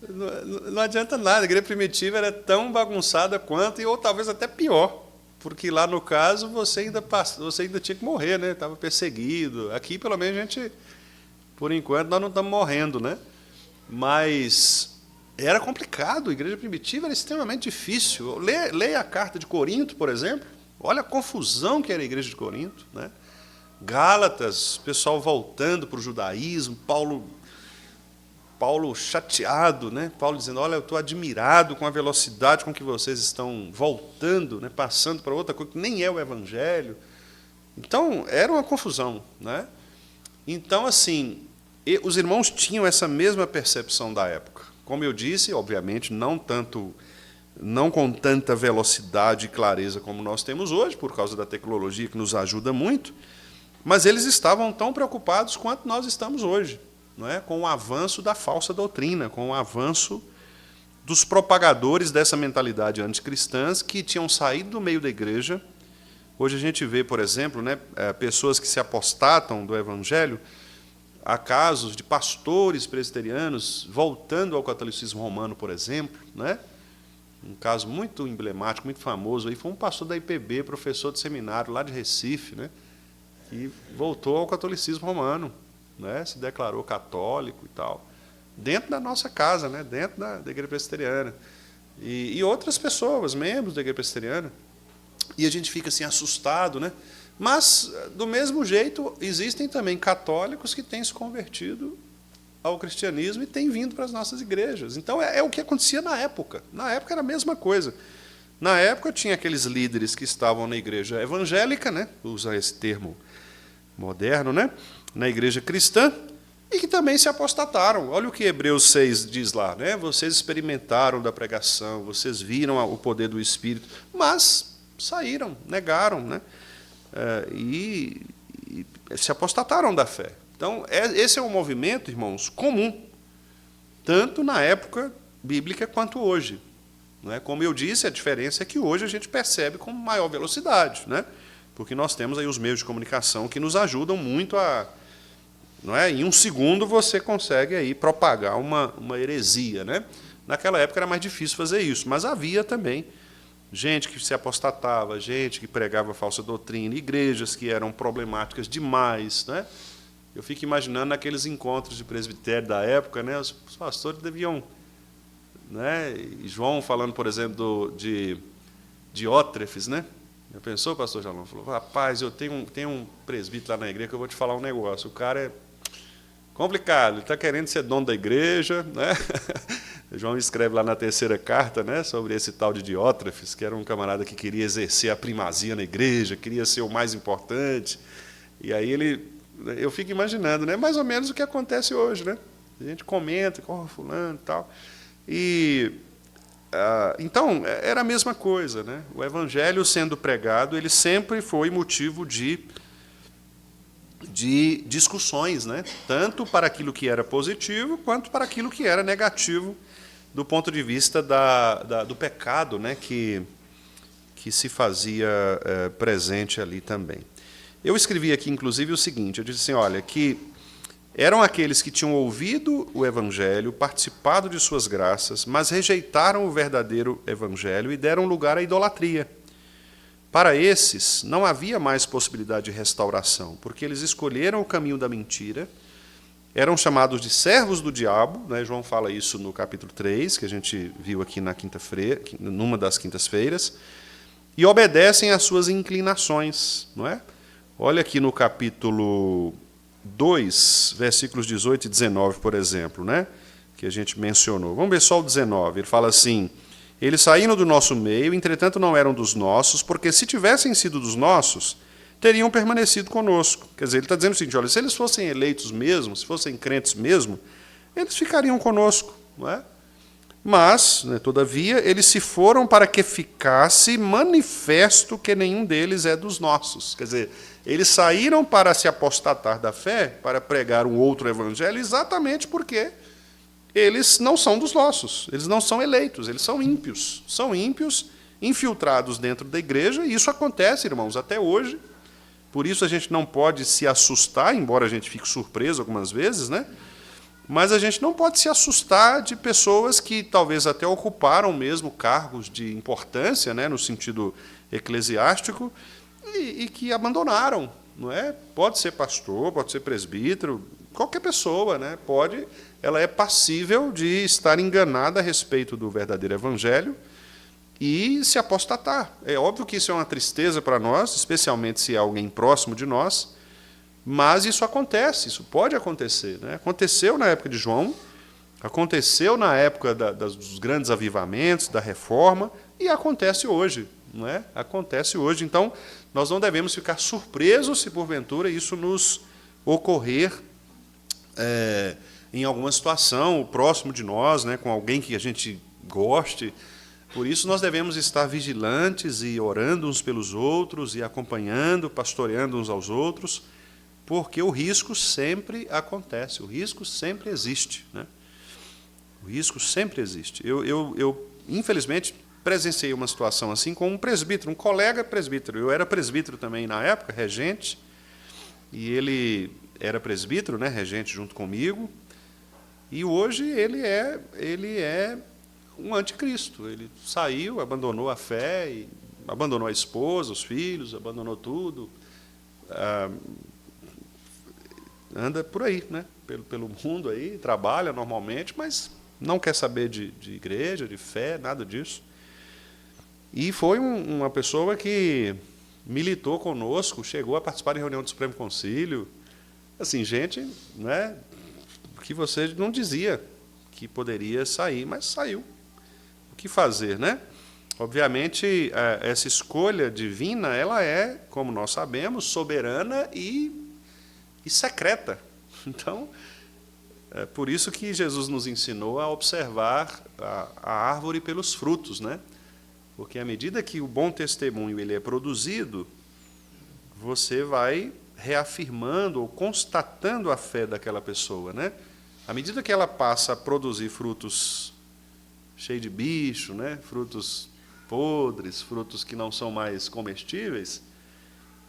B: Não adianta nada, a igreja primitiva era tão bagunçada quanto, ou talvez até pior. Porque lá, no caso, você ainda tinha que morrer, né? Estava perseguido. Aqui, pelo menos, a gente, por enquanto, nós não estamos morrendo, né? Mas era complicado, a igreja primitiva era extremamente difícil. Leia a carta de Corinto, por exemplo. Olha a confusão que era a igreja de Corinto, né? Gálatas, pessoal voltando para o judaísmo, Paulo chateado, né? Paulo dizendo, olha, eu estou admirado com a velocidade com que vocês estão voltando, né? Passando para outra coisa que nem é o Evangelho. Então, era uma confusão. Né? Então, assim, os irmãos tinham essa mesma percepção da época. Como eu disse, obviamente, não com tanta velocidade e clareza como nós temos hoje, por causa da tecnologia que nos ajuda muito, mas eles estavam tão preocupados quanto nós estamos hoje. Não é? Com o avanço da falsa doutrina, com o avanço dos propagadores dessa mentalidade anticristãs que tinham saído do meio da igreja. Hoje a gente vê, por exemplo, né, pessoas que se apostatam do Evangelho. Há casos de pastores presbiterianos voltando ao catolicismo romano, por exemplo. Né? Um caso muito emblemático, muito famoso, aí foi um pastor da IPB, professor de seminário lá de Recife, né, que voltou ao catolicismo romano. Né, se declarou católico e tal, dentro da nossa casa, né, dentro da igreja presbiteriana. E outras pessoas, membros da igreja presbiteriana. E a gente fica assim assustado, né? Mas, do mesmo jeito, existem também católicos que têm se convertido ao cristianismo e têm vindo para as nossas igrejas. Então, é o que acontecia na época. Na época era a mesma coisa. Na época tinha aqueles líderes que estavam na igreja evangélica, né, usa esse termo moderno, né, na igreja cristã, e que também se apostataram. Olha o que Hebreus 6 diz lá, né? Vocês experimentaram da pregação, vocês viram o poder do Espírito, mas saíram, negaram, né? E se apostataram da fé. Então, esse é um movimento, irmãos, comum, tanto na época bíblica quanto hoje. Não é? Como eu disse, a diferença é que hoje a gente percebe com maior velocidade, né? Porque nós temos aí os meios de comunicação que nos ajudam muito a... Não é? Em um segundo você consegue aí propagar uma heresia. Né? Naquela época era mais difícil fazer isso, mas havia também gente que se apostatava, gente que pregava falsa doutrina, igrejas que eram problemáticas demais. Né? Eu fico imaginando naqueles encontros de presbitério da época, né? Os pastores deviam... Né? E João falando, por exemplo, de Diótrefes, né? Já pensou, pastor Jalão? Falou, rapaz, eu tenho um presbítero lá na igreja que eu vou te falar um negócio. O cara é complicado, ele está querendo ser dono da igreja. Né? João escreve lá na terceira carta, né, sobre esse tal de Diótrefes, que era um camarada que queria exercer a primazia na igreja, queria ser o mais importante. E aí eu fico imaginando, né, mais ou menos o que acontece hoje. Né? A gente comenta, fulano e tal. Então, era a mesma coisa. Né? O Evangelho sendo pregado, ele sempre foi motivo de discussões, né? Tanto para aquilo que era positivo, quanto para aquilo que era negativo, do ponto de vista do pecado, né? que se fazia presente ali também. Eu escrevi aqui, inclusive, o seguinte, eu disse assim, olha, que eram aqueles que tinham ouvido o Evangelho, participado de suas graças, mas rejeitaram o verdadeiro Evangelho e deram lugar à idolatria. Para esses, não havia mais possibilidade de restauração, porque eles escolheram o caminho da mentira, eram chamados de servos do diabo, né? João fala isso no capítulo 3, que a gente viu aqui na quinta-feira, numa das quintas-feiras, e obedecem às suas inclinações. Não é? Olha aqui no capítulo 2, versículos 18 e 19, por exemplo, né? Que a gente mencionou. Vamos ver só o 19. Ele fala assim, eles saíram do nosso meio, entretanto não eram dos nossos, porque se tivessem sido dos nossos, teriam permanecido conosco. Quer dizer, ele está dizendo o seguinte, olha, se eles fossem eleitos mesmo, se fossem crentes mesmo, eles ficariam conosco. Não é? Mas, né, todavia, eles se foram para que ficasse manifesto que nenhum deles é dos nossos. Quer dizer, eles saíram para se apostatar da fé, para pregar um outro evangelho, exatamente porque eles não são dos nossos, eles não são eleitos, eles são ímpios, infiltrados dentro da igreja, e isso acontece, irmãos, até hoje. Por isso a gente não pode se assustar, embora a gente fique surpreso algumas vezes, né? Mas a gente não pode se assustar de pessoas que talvez até ocuparam mesmo cargos de importância, né, no sentido eclesiástico, e que abandonaram, não é? Pode ser pastor, pode ser presbítero, qualquer pessoa, né? Ela é passível de estar enganada a respeito do verdadeiro evangelho e se apostatar. É óbvio que isso é uma tristeza para nós, especialmente se é alguém próximo de nós, mas isso acontece, isso pode acontecer, né? Aconteceu na época de João, aconteceu na época dos grandes avivamentos, da reforma, e acontece hoje, não é? Acontece hoje. Então, nós não devemos ficar surpresos se porventura isso nos ocorrer em alguma situação próximo de nós, né, com alguém que a gente goste. Por isso nós devemos estar vigilantes e orando uns pelos outros e acompanhando, pastoreando uns aos outros, porque o risco sempre acontece, o risco sempre existe, né? O risco sempre existe. Eu infelizmente, presenciei uma situação assim com um presbítero, um colega presbítero. Eu era presbítero também na época, regente, e ele era presbítero, né, regente junto comigo, e hoje ele é um anticristo. Ele saiu, abandonou a fé, e abandonou a esposa, os filhos, abandonou tudo. Anda por aí, né, pelo mundo aí, trabalha normalmente, mas não quer saber de igreja, de fé, nada disso. E foi uma pessoa que militou conosco, chegou a participar de reunião do Supremo Concílio. Assim, gente, né, que você não dizia que poderia sair, mas saiu. O que fazer, né? Obviamente, essa escolha divina, ela é, como nós sabemos, soberana e secreta. Então, é por isso que Jesus nos ensinou a observar a árvore pelos frutos, né? Porque à medida que o bom testemunho ele é produzido, você vai reafirmando ou constatando a fé daquela pessoa, né? À medida que ela passa a produzir frutos cheios de bicho, né? Frutos podres, frutos que não são mais comestíveis,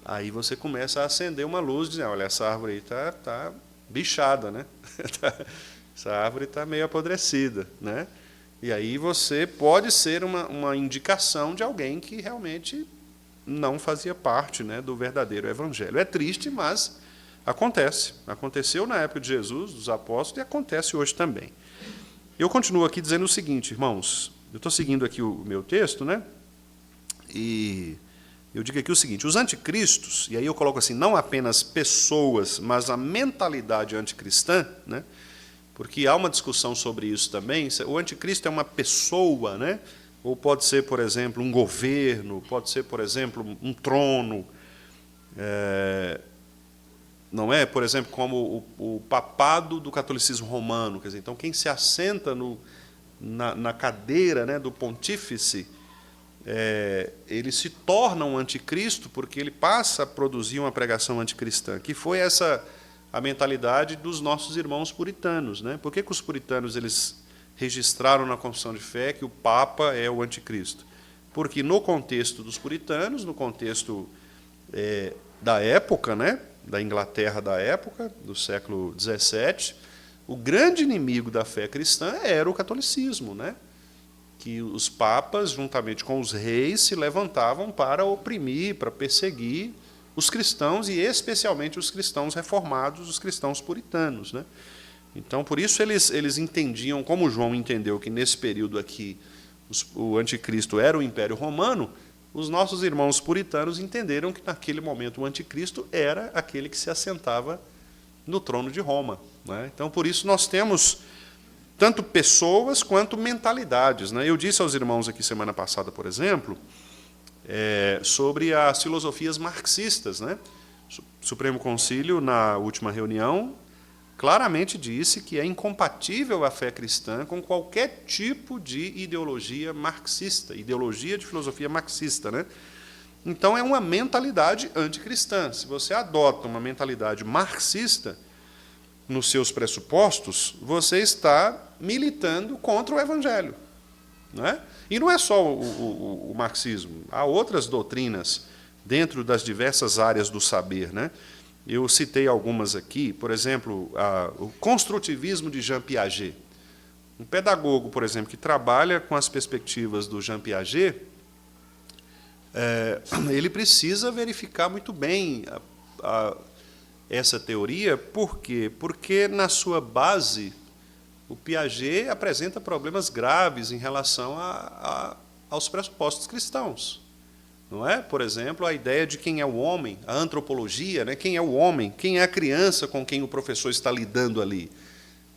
B: aí você começa a acender uma luz, dizendo, olha, essa árvore aí está bichada, né? Essa árvore está meio apodrecida, né? E aí você pode ser uma indicação de alguém que realmente não fazia parte, né, do verdadeiro evangelho. É triste, mas acontece. Aconteceu na época de Jesus, dos apóstolos, e acontece hoje também. Eu continuo aqui dizendo o seguinte, irmãos, eu estou seguindo aqui o meu texto, né? E eu digo aqui o seguinte, os anticristos, e aí eu coloco assim, não apenas pessoas, mas a mentalidade anticristã, né? Porque há uma discussão sobre isso também. O anticristo é uma pessoa, né? Ou pode ser, por exemplo, um governo, pode ser, por exemplo, um trono. Não é, por exemplo, como o papado do catolicismo romano. Quer dizer, então, quem se assenta na cadeira, né, do pontífice, ele se torna um anticristo porque ele passa a produzir uma pregação anticristã, que foi a mentalidade dos nossos irmãos puritanos, né? Por que os puritanos eles registraram na confissão de fé que o Papa é o anticristo? Porque no contexto dos puritanos, no contexto da época, né, da Inglaterra da época, do século XVII, o grande inimigo da fé cristã era o catolicismo, né? Que os papas, juntamente com os reis, se levantavam para oprimir, para perseguir os cristãos, e especialmente os cristãos reformados, os cristãos puritanos, né? Então, por isso eles entendiam, como João entendeu que nesse período aqui o anticristo era o Império Romano, os nossos irmãos puritanos entenderam que naquele momento o anticristo era aquele que se assentava no trono de Roma, né? Então, por isso nós temos tanto pessoas quanto mentalidades, né? Eu disse aos irmãos aqui semana passada, por exemplo, sobre as filosofias marxistas, né? O Supremo Concílio, na última reunião, claramente disse que é incompatível a fé cristã com qualquer tipo de ideologia marxista, ideologia de filosofia marxista, né? Então, é uma mentalidade anticristã. Se você adota uma mentalidade marxista nos seus pressupostos, você está militando contra o Evangelho. Não é? E não é só o marxismo, há outras doutrinas dentro das diversas áreas do saber, né? Eu citei algumas aqui, por exemplo, o construtivismo de Jean Piaget. Um pedagogo, por exemplo, que trabalha com as perspectivas do Jean Piaget, ele precisa verificar muito bem essa teoria. Por quê? Porque, na sua base, o Piaget apresenta problemas graves em relação aos pressupostos cristãos. Não é? Por exemplo, a ideia de quem é o homem, a antropologia, né? Quem é o homem, quem é a criança com quem o professor está lidando ali.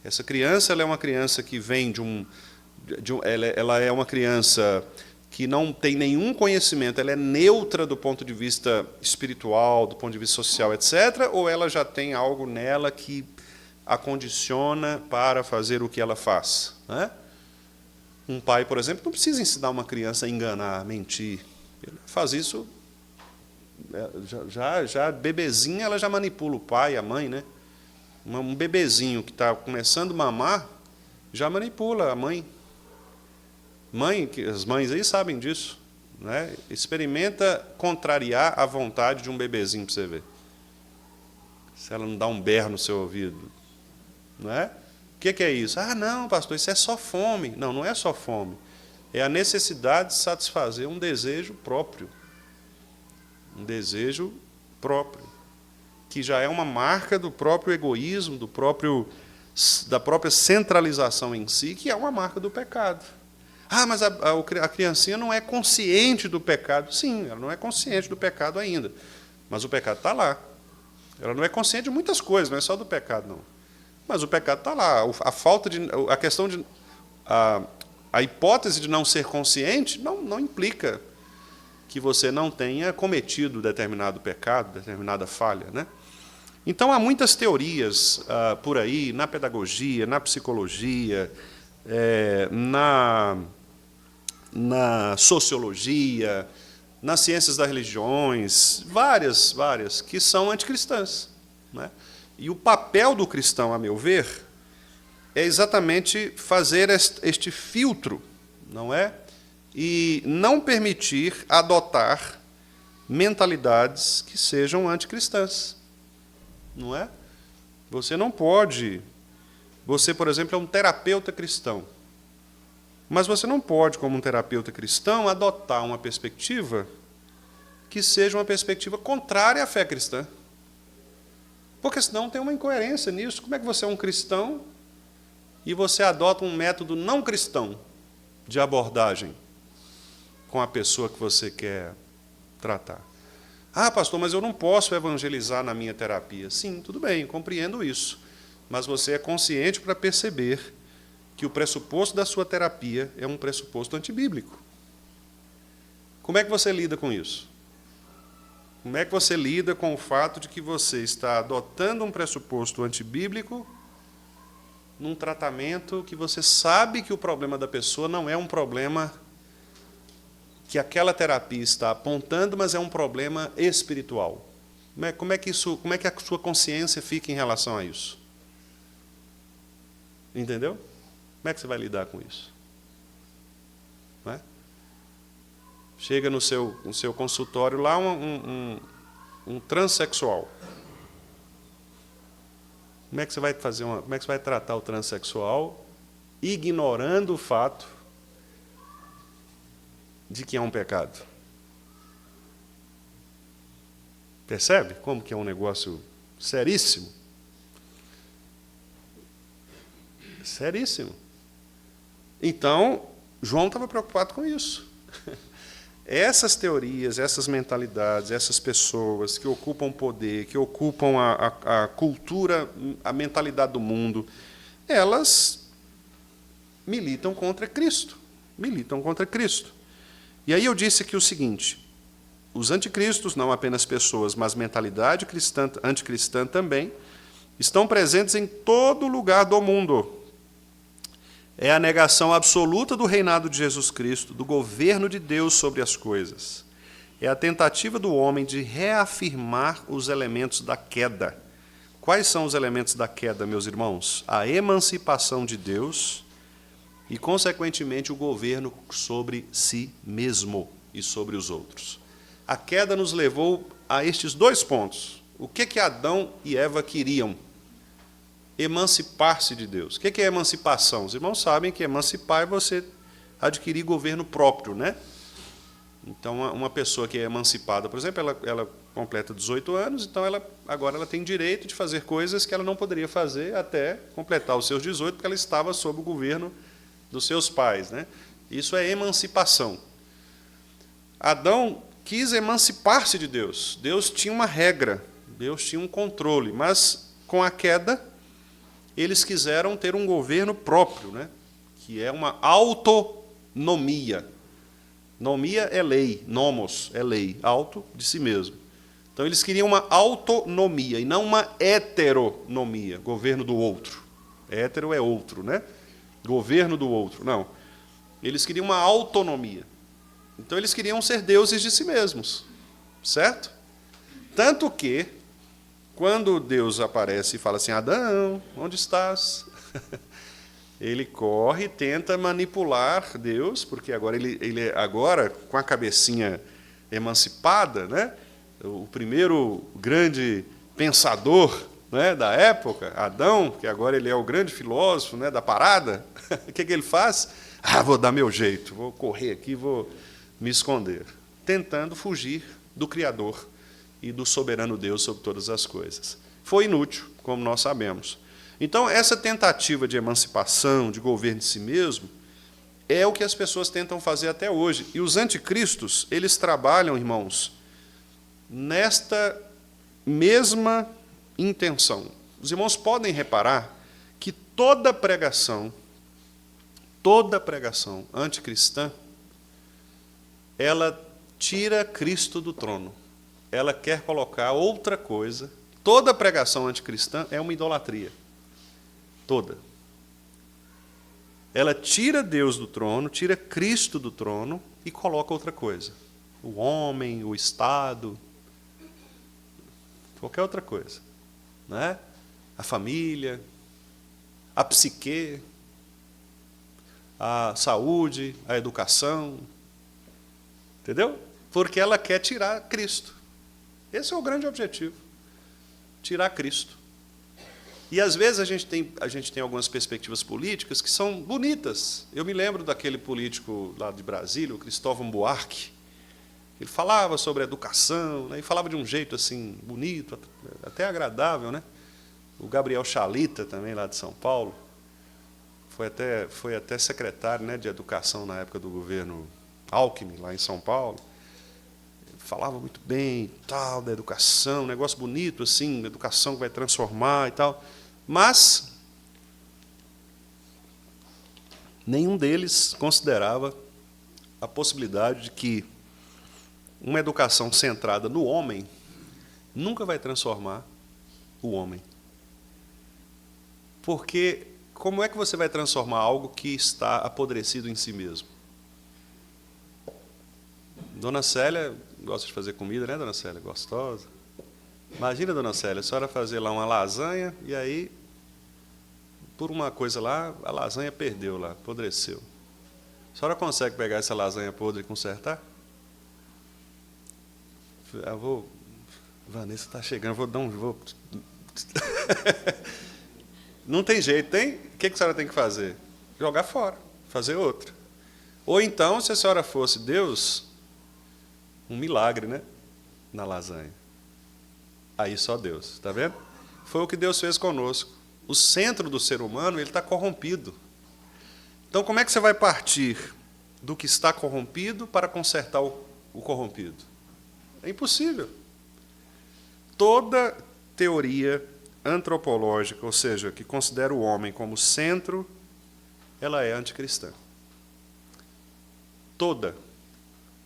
B: Essa criança, ela é uma criança que vem ela é uma criança que não tem nenhum conhecimento, ela é neutra do ponto de vista espiritual, do ponto de vista social, etc., ou ela já tem algo nela que a condiciona para fazer o que ela faz? Né? Um pai, por exemplo, não precisa ensinar uma criança a enganar, a mentir. Ele faz isso, já bebezinha, ela já manipula o pai, a mãe, né? Um bebezinho que está começando a mamar, já manipula a mãe. As mães aí sabem disso. Né? Experimenta contrariar a vontade de um bebezinho para você ver. Se ela não dá um berro no seu ouvido. Não é? O que é isso? Ah, não, pastor, isso é só fome. Não, não é só fome. É a necessidade de satisfazer um desejo próprio. Um desejo próprio. Que já é uma marca do próprio egoísmo, da própria centralização em si, que é uma marca do pecado. Ah, mas a criancinha não é consciente do pecado. Sim, ela não é consciente do pecado ainda. Mas o pecado está lá. Ela não é consciente de muitas coisas, não é só do pecado, não. Mas o pecado está lá. A questão de... A hipótese de não ser consciente não implica que você não tenha cometido determinado pecado, determinada falha, né? Então, há muitas teorias por aí, na pedagogia, na psicologia, na sociologia, nas ciências das religiões, várias, que são anticristãs. Né? E o papel do cristão, a meu ver, é exatamente fazer este filtro, não é? E não permitir adotar mentalidades que sejam anticristãs. Não é? Você não pode... Você, por exemplo, é um terapeuta cristão. Mas você não pode, como um terapeuta cristão, adotar uma perspectiva que seja uma perspectiva contrária à fé cristã. Porque senão tem uma incoerência nisso. Como é que você é um cristão e você adota um método não cristão de abordagem com a pessoa que você quer tratar? Ah, pastor, mas eu não posso evangelizar na minha terapia. Sim, tudo bem, compreendo isso. Mas você é consciente para perceber que o pressuposto da sua terapia é um pressuposto antibíblico. Como é que você lida com isso? Como é que você lida com o fato de que você está adotando um pressuposto antibíblico num tratamento que você sabe que o problema da pessoa não é um problema que aquela terapia está apontando, mas é um problema espiritual? Como é que a sua consciência fica em relação a isso? Entendeu? Como é que você vai lidar com isso? Não é? Chega no seu consultório lá um transexual. Como é que você vai como é que você vai tratar o transexual ignorando o fato de que é um pecado? Percebe como que é um negócio seríssimo? Seríssimo. Então, João estava preocupado com isso. Essas teorias, essas mentalidades, essas pessoas que ocupam poder, que ocupam a cultura, a mentalidade do mundo, elas militam contra Cristo. Militam contra Cristo. E aí eu disse aqui o seguinte: os anticristos, não apenas pessoas, mas mentalidade cristã, anticristã também, estão presentes em todo lugar do mundo. É a negação absoluta do reinado de Jesus Cristo, do governo de Deus sobre as coisas. É a tentativa do homem de reafirmar os elementos da queda. Quais são os elementos da queda, meus irmãos? A emancipação de Deus e, consequentemente, o governo sobre si mesmo e sobre os outros. A queda nos levou a estes dois pontos. O que Adão e Eva queriam? Emancipar-se de Deus. O que é emancipação? Os irmãos sabem que emancipar é você adquirir governo próprio, né? Então, uma pessoa que é emancipada, por exemplo, ela completa 18 anos, então agora ela tem direito de fazer coisas que ela não poderia fazer até completar os seus 18, porque ela estava sob o governo dos seus pais, né? Isso é emancipação. Adão quis emancipar-se de Deus. Deus tinha uma regra, Deus tinha um controle, mas com a queda eles quiseram ter um governo próprio, né? Que é uma autonomia. Nomia é lei, nomos é lei, auto de si mesmo. Então eles queriam uma autonomia e não uma heteronomia, governo do outro. Hétero é outro, né? Governo do outro, não. Eles queriam uma autonomia. Então eles queriam ser deuses de si mesmos, certo? Tanto que, quando Deus aparece e fala assim, Adão, onde estás? Ele corre e tenta manipular Deus, porque agora ele agora com a cabecinha emancipada, né? O primeiro grande pensador, né, da época, Adão, que agora ele é o grande filósofo, né, da parada, o que ele faz? Vou dar meu jeito, vou correr aqui, vou me esconder, tentando fugir do Criador e do soberano Deus sobre todas as coisas. Foi inútil, como nós sabemos. Então, essa tentativa de emancipação, de governo de si mesmo, é o que as pessoas tentam fazer até hoje. E os anticristos, eles trabalham, irmãos, nesta mesma intenção. Os irmãos podem reparar que toda pregação anticristã, ela tira Cristo do trono. Ela quer colocar outra coisa. Toda pregação anticristã é uma idolatria. Toda. Ela tira Deus do trono, tira Cristo do trono e coloca outra coisa. O homem, o Estado, qualquer outra coisa. Né? A família, a psique, a saúde, a educação. Entendeu? Porque ela quer tirar Cristo. Esse é o grande objetivo. Tirar Cristo. E, às vezes, a gente tem algumas perspectivas políticas que são bonitas. Eu me lembro daquele político lá de Brasília, o Cristóvão Buarque. Ele falava sobre educação, né, e falava de um jeito assim bonito, até agradável. Né? O Gabriel Chalita, também, lá de São Paulo, foi até secretário, né, de educação na época do governo Alckmin, lá em São Paulo. Falava muito bem, tal, da educação, um negócio bonito, assim, educação que vai transformar e tal. Mas nenhum deles considerava a possibilidade de que uma educação centrada no homem nunca vai transformar o homem. Porque como é que você vai transformar algo que está apodrecido em si mesmo? Dona Célia gosta de fazer comida, né, Dona Célia? Gostosa. Imagina, Dona Célia, a senhora fazer lá uma lasanha e aí, por uma coisa lá, a lasanha perdeu lá, apodreceu. A senhora consegue pegar essa lasanha podre e consertar? Vanessa está chegando, vou. Não tem jeito, tem? O que a senhora tem que fazer? Jogar fora, fazer outra. Ou então, se a senhora fosse Deus, um milagre, né? Na lasanha. Aí só Deus, está vendo? Foi o que Deus fez conosco. O centro do ser humano, ele está corrompido. Então, como é que você vai partir do que está corrompido para consertar o corrompido? É impossível. Toda teoria antropológica, ou seja, que considera o homem como centro, ela é anticristã. Toda.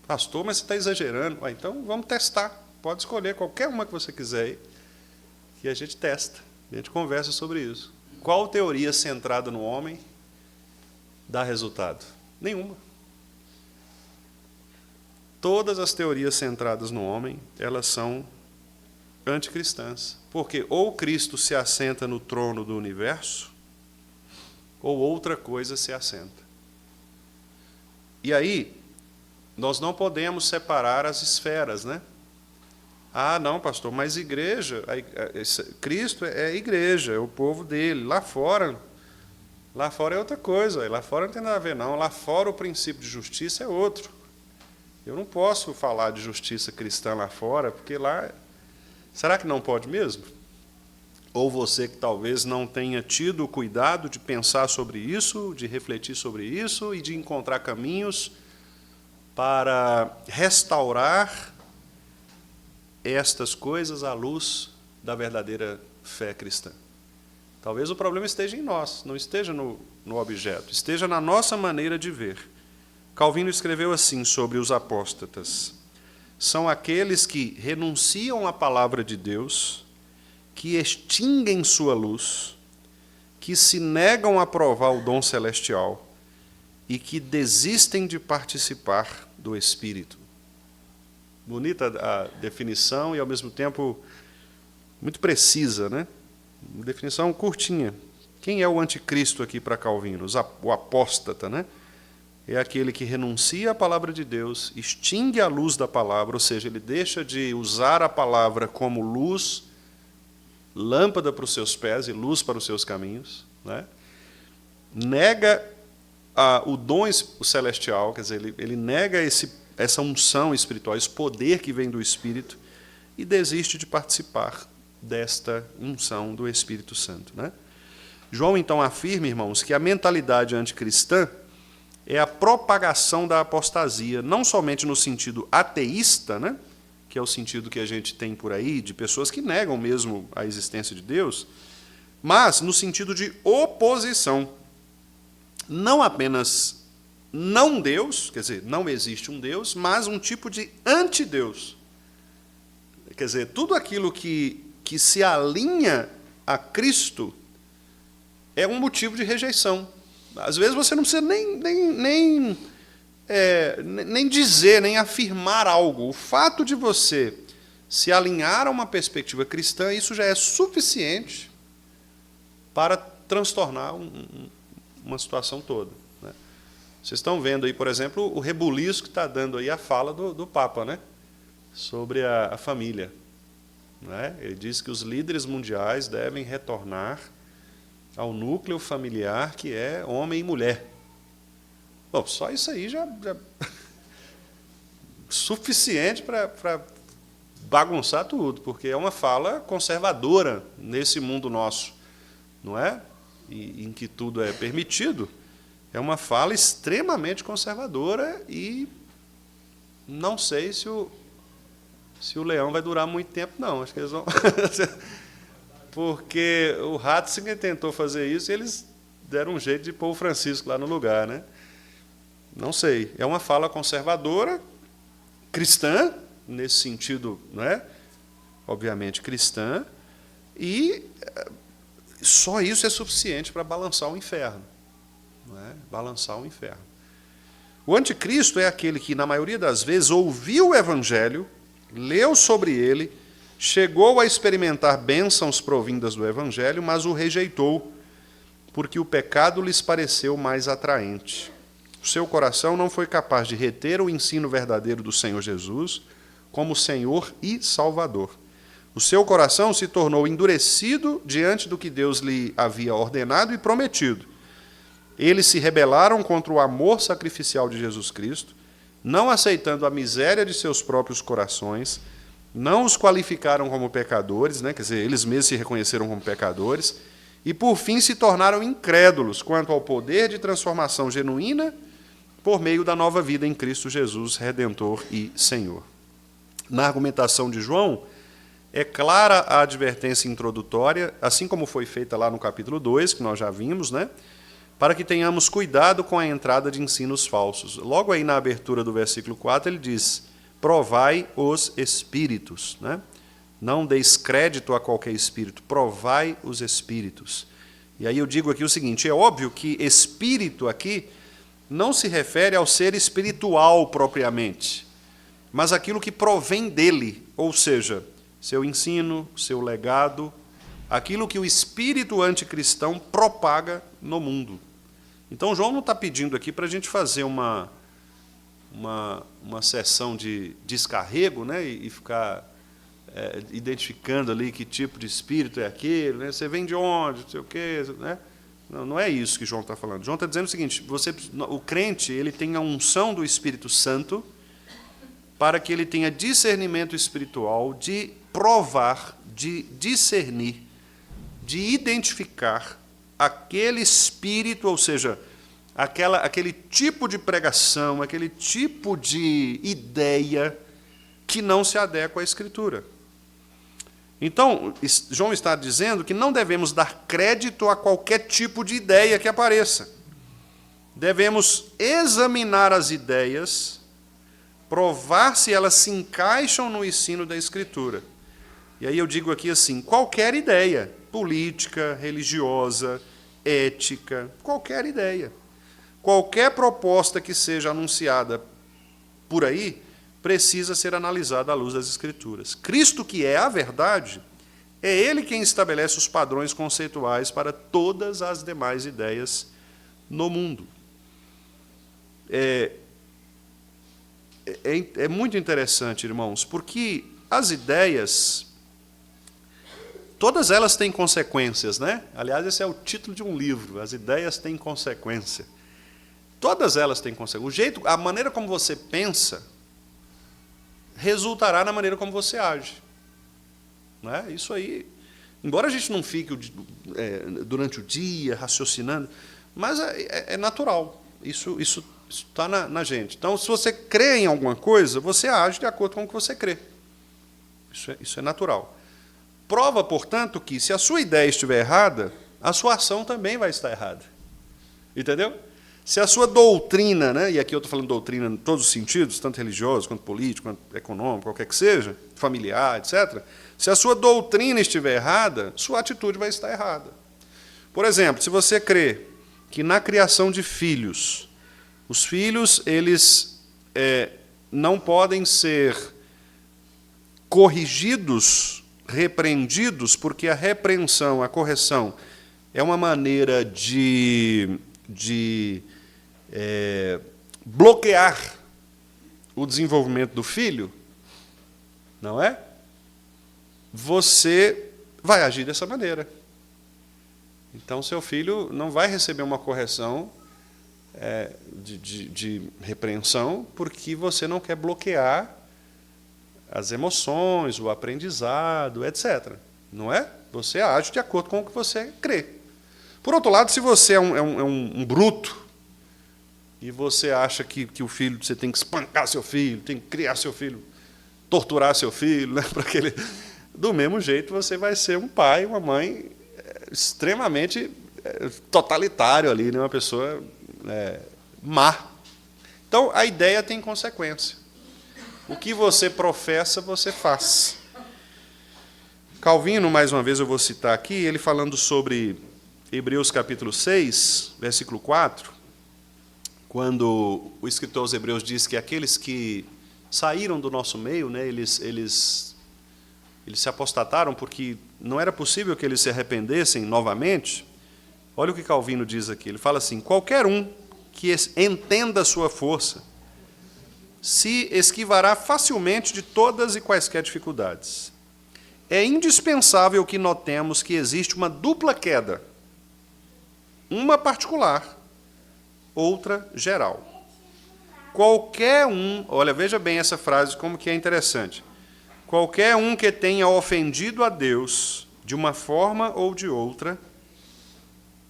B: Pastor, mas você está exagerando. Então, vamos testar. Pode escolher qualquer uma que você quiser aí, que a gente testa. A gente conversa sobre isso. Qual teoria centrada no homem dá resultado? Nenhuma. Todas as teorias centradas no homem, elas são anticristãs. Porque ou Cristo se assenta no trono do universo, ou outra coisa se assenta. E aí, nós não podemos separar as esferas, né? Ah, não, pastor, mas igreja, Cristo é igreja, é o povo dele. Lá fora é outra coisa. Lá fora não tem nada a ver, não. Lá fora o princípio de justiça é outro. Eu não posso falar de justiça cristã lá fora, porque lá... Será que não pode mesmo? Ou você que talvez não tenha tido o cuidado de pensar sobre isso, de refletir sobre isso e de encontrar caminhos para restaurar estas coisas à luz da verdadeira fé cristã. Talvez o problema esteja em nós, não esteja no objeto, esteja na nossa maneira de ver. Calvino escreveu assim sobre os apóstatas: são aqueles que renunciam à palavra de Deus, que extinguem sua luz, que se negam a provar o dom celestial e que desistem de participar do Espírito. Bonita a definição e, ao mesmo tempo, muito precisa, né? Uma definição curtinha. Quem é o anticristo aqui para Calvino? O apóstata, né? É aquele que renuncia à palavra de Deus, extingue a luz da palavra, ou seja, ele deixa de usar a palavra como luz, lâmpada para os seus pés e luz para os seus caminhos, né? Nega o dom celestial, quer dizer, ele nega essa unção espiritual, esse poder que vem do Espírito, e desiste de participar desta unção do Espírito Santo, né? João, então, afirma, irmãos, que a mentalidade anticristã é a propagação da apostasia, não somente no sentido ateísta, né, que é o sentido que a gente tem por aí, de pessoas que negam mesmo a existência de Deus, mas no sentido de oposição. Não apenas não Deus, quer dizer, não existe um Deus, mas um tipo de antideus. Quer dizer, tudo aquilo que se alinha a Cristo é um motivo de rejeição. Às vezes você não precisa nem dizer, nem afirmar algo. O fato de você se alinhar a uma perspectiva cristã, isso já é suficiente para transtornar uma situação toda, né? Vocês estão vendo aí, por exemplo, o rebuliço que está dando aí a fala do Papa, né, sobre a família, né? Ele diz que os líderes mundiais devem retornar ao núcleo familiar, que é homem e mulher. Bom, só isso aí já suficiente para bagunçar tudo, porque é uma fala conservadora nesse mundo nosso, não é? E em que tudo é permitido. É uma fala extremamente conservadora e não sei se o leão vai durar muito tempo, não. Acho que eles vão... Porque o Ratzinger tentou fazer isso e eles deram um jeito de pôr o Francisco lá no lugar, né? Não sei. É uma fala conservadora, cristã, nesse sentido, não é? Obviamente cristã, e só isso é suficiente para balançar o inferno. Não é? Balançar o inferno. O anticristo é aquele que, na maioria das vezes, ouviu o Evangelho, leu sobre ele, chegou a experimentar bênçãos provindas do Evangelho, mas o rejeitou, porque o pecado lhes pareceu mais atraente. O seu coração não foi capaz de reter o ensino verdadeiro do Senhor Jesus como Senhor e Salvador. O seu coração se tornou endurecido diante do que Deus lhe havia ordenado e prometido. Eles se rebelaram contra o amor sacrificial de Jesus Cristo, não aceitando a miséria de seus próprios corações, não os qualificaram como pecadores, né? Quer dizer, eles mesmos se reconheceram como pecadores, e por fim se tornaram incrédulos quanto ao poder de transformação genuína por meio da nova vida em Cristo Jesus, Redentor e Senhor. Na argumentação de João, é clara a advertência introdutória, assim como foi feita lá no capítulo 2, que nós já vimos, né? Para que tenhamos cuidado com a entrada de ensinos falsos. Logo aí na abertura do versículo 4, ele diz: provai os espíritos, né? Não deis crédito a qualquer espírito, provai os espíritos. E aí eu digo aqui o seguinte, é óbvio que espírito aqui não se refere ao ser espiritual propriamente, mas aquilo que provém dele, ou seja, seu ensino, seu legado, aquilo que o espírito anticristão propaga no mundo. Então, João não está pedindo aqui para a gente fazer uma sessão de descarrego, né, e ficar identificando ali que tipo de espírito é aquele, né, você vem de onde, não sei o quê, né? Não é isso que João está falando. João está dizendo o seguinte, o crente ele tem a unção do Espírito Santo para que ele tenha discernimento espiritual de provar, de discernir, de identificar aquele espírito, ou seja, aquele tipo de pregação, aquele tipo de ideia que não se adequa à Escritura. Então, João está dizendo que não devemos dar crédito a qualquer tipo de ideia que apareça. Devemos examinar as ideias, provar se elas se encaixam no ensino da Escritura. E aí eu digo aqui assim, qualquer ideia, política, religiosa, ética, qualquer ideia. Qualquer proposta que seja anunciada por aí, precisa ser analisada à luz das Escrituras. Cristo, que é a verdade, é Ele quem estabelece os padrões conceituais para todas as demais ideias no mundo. É muito interessante, irmãos, porque as ideias, todas elas têm consequências, né? Aliás, esse é o título de um livro, As Ideias Têm Consequência. Todas elas têm consequência. A maneira como você pensa resultará na maneira como você age. Não é? Isso aí, embora a gente não fique durante o dia raciocinando, mas é natural. Isso está na gente. Então, se você crê em alguma coisa, você age de acordo com o que você crê. Isso é natural. Prova, portanto, que se a sua ideia estiver errada, a sua ação também vai estar errada. Entendeu? Se a sua doutrina, né, e aqui eu estou falando doutrina em todos os sentidos, tanto religioso, quanto político, quanto econômico, qualquer que seja, familiar, etc., se a sua doutrina estiver errada, sua atitude vai estar errada. Por exemplo, se você crê que na criação de filhos, os filhos eles não podem ser corrigidos, repreendidos, porque a repreensão, a correção, é uma maneira de bloquear o desenvolvimento do filho, não é? Você vai agir dessa maneira. Então, seu filho não vai receber uma correção de repreensão porque você não quer bloquear as emoções, o aprendizado, etc. Não é? Você age de acordo com o que você crê. Por outro lado, se você é um bruto e você acha que o filho, você tem que espancar seu filho, tem que criar seu filho, torturar seu filho, né, para que ele... Do mesmo jeito, você vai ser um pai, uma mãe extremamente totalitário ali, né, uma pessoa má. Então, a ideia tem consequência. O que você professa, você faz. Calvino, mais uma vez eu vou citar aqui, ele falando sobre Hebreus capítulo 6, versículo 4, quando o escritor aos Hebreus diz que aqueles que saíram do nosso meio, né, eles se apostataram porque não era possível que eles se arrependessem novamente. Olha o que Calvino diz aqui, ele fala assim, qualquer um que entenda a sua força se esquivará facilmente de todas e quaisquer dificuldades. É indispensável que notemos que existe uma dupla queda, uma particular, outra geral. Qualquer um, olha, veja bem essa frase, como que é interessante. Qualquer um que tenha ofendido a Deus de uma forma ou de outra,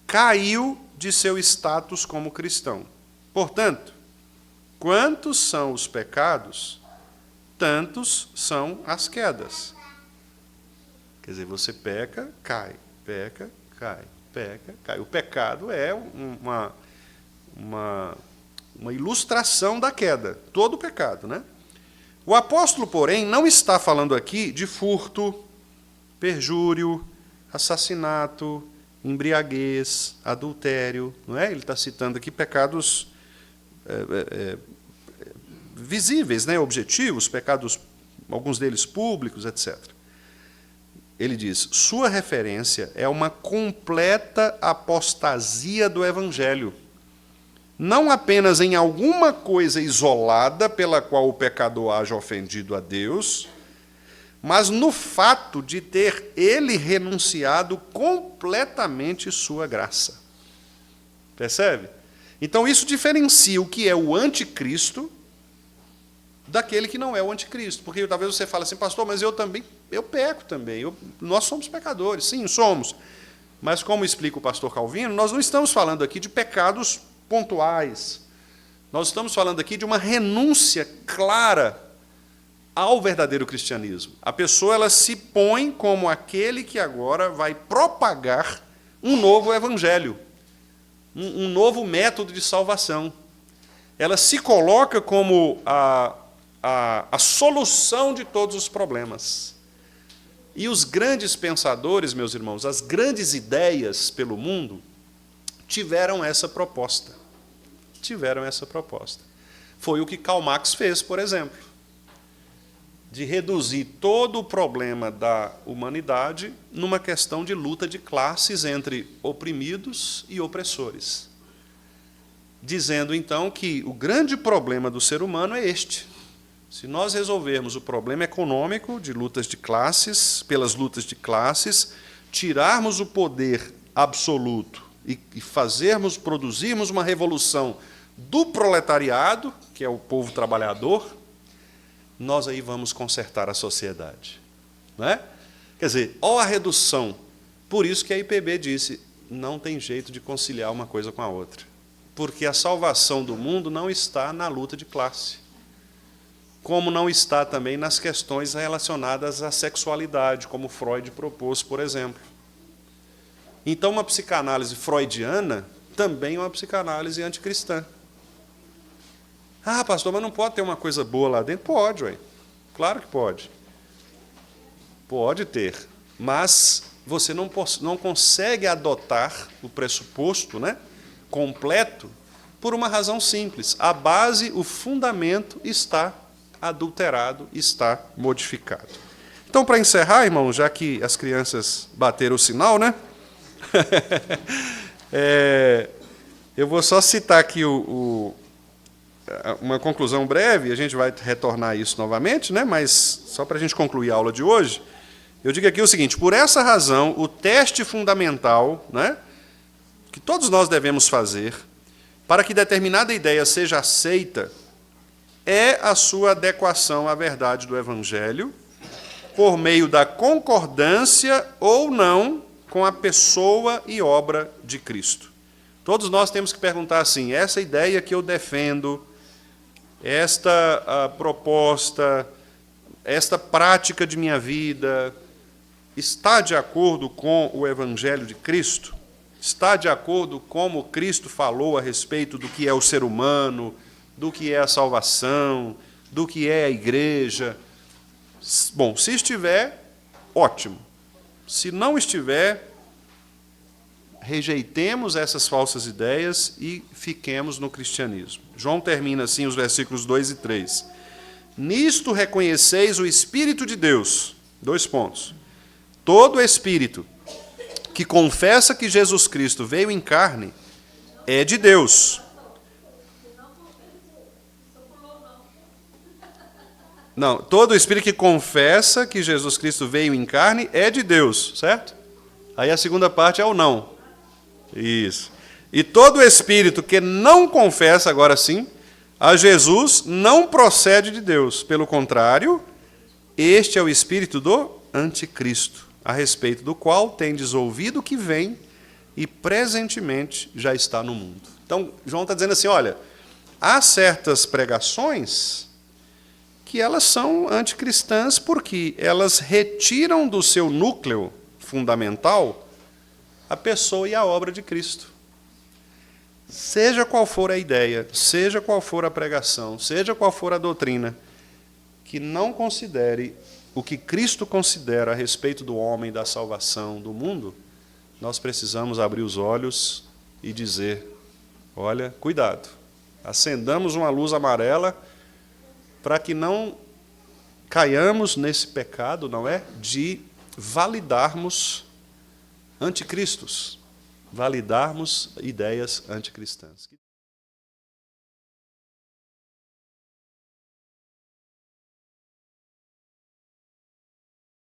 B: caiu de seu status como cristão. Portanto, quantos são os pecados, tantos são as quedas. Quer dizer, você peca, cai, peca, cai, peca, cai. O pecado é uma ilustração da queda, todo pecado, né? O apóstolo, porém, não está falando aqui de furto, perjúrio, assassinato, embriaguez, adultério, não é? Ele está citando aqui pecados visíveis, né? Objetivos, pecados, alguns deles públicos, etc. Ele diz, sua referência é uma completa apostasia do Evangelho. Não apenas em alguma coisa isolada pela qual o pecador haja ofendido a Deus, mas no fato de ter ele renunciado completamente sua graça. Percebe? Então isso diferencia o que é o anticristo daquele que não é o anticristo. Porque talvez você fale assim, pastor, mas eu peco também. Nós somos pecadores. Sim, somos. Mas como explica o pastor Calvino, nós não estamos falando aqui de pecados pontuais. Nós estamos falando aqui de uma renúncia clara ao verdadeiro cristianismo. A pessoa ela se põe como aquele que agora vai propagar um novo evangelho, um novo método de salvação. Ela se coloca como a solução de todos os problemas. E os grandes pensadores, meus irmãos, as grandes ideias pelo mundo, tiveram essa proposta. Foi o que Karl Marx fez, por exemplo, de reduzir todo o problema da humanidade numa questão de luta de classes entre oprimidos e opressores. Dizendo, então, que o grande problema do ser humano é este. Se nós resolvermos o problema econômico de lutas de classes, pelas lutas de classes, tirarmos o poder absoluto e produzirmos uma revolução do proletariado, que é o povo trabalhador, nós aí vamos consertar a sociedade. Não é? Quer dizer, ó a redução. Por isso que a IPB disse, não tem jeito de conciliar uma coisa com a outra. Porque a salvação do mundo não está na luta de classe. Como não está também nas questões relacionadas à sexualidade, como Freud propôs, por exemplo. Então, uma psicanálise freudiana também é uma psicanálise anticristã. Ah, pastor, mas não pode ter uma coisa boa lá dentro? Pode, ué. Claro que pode. Pode ter. Mas você não consegue adotar o pressuposto, né, completo por uma razão simples. A base, o fundamento está adulterado, está modificado. Então, para encerrar, irmão, já que as crianças bateram o sinal, né? Eu vou só citar aqui uma conclusão breve, a gente vai retornar a isso novamente, né? Mas só para a gente concluir a aula de hoje, eu digo aqui o seguinte, por essa razão, o teste fundamental, né, que todos nós devemos fazer para que determinada ideia seja aceita é a sua adequação à verdade do Evangelho por meio da concordância ou não com a pessoa e obra de Cristo. Todos nós temos que perguntar assim, essa ideia que eu defendo, esta proposta, esta prática de minha vida, está de acordo com o Evangelho de Cristo? Está de acordo com como Cristo falou a respeito do que é o ser humano, do que é a salvação, do que é a igreja? Bom, se estiver, ótimo. Se não estiver, rejeitemos essas falsas ideias e fiquemos no cristianismo. João termina assim os versículos 2 e 3. Nisto reconheceis o Espírito de Deus. 2 pontos. Todo espírito que confessa que Jesus Cristo veio em carne é de Deus. Não, todo espírito que confessa que Jesus Cristo veio em carne é de Deus, certo? Aí a segunda parte é o não. Isso. E todo espírito que não confessa, agora sim, a Jesus não procede de Deus. Pelo contrário, este é o espírito do anticristo, a respeito do qual tendes ouvido que vem e presentemente já está no mundo. Então, João está dizendo assim, olha, há certas pregações que elas são anticristãs porque elas retiram do seu núcleo fundamental a pessoa e a obra de Cristo. Seja qual for a ideia, seja qual for a pregação, seja qual for a doutrina, que não considere o que Cristo considera a respeito do homem, da salvação, do mundo, nós precisamos abrir os olhos e dizer, olha, cuidado, acendamos uma luz amarela para que não caiamos nesse pecado, não é? De validarmos anticristos, validarmos ideias anticristãs.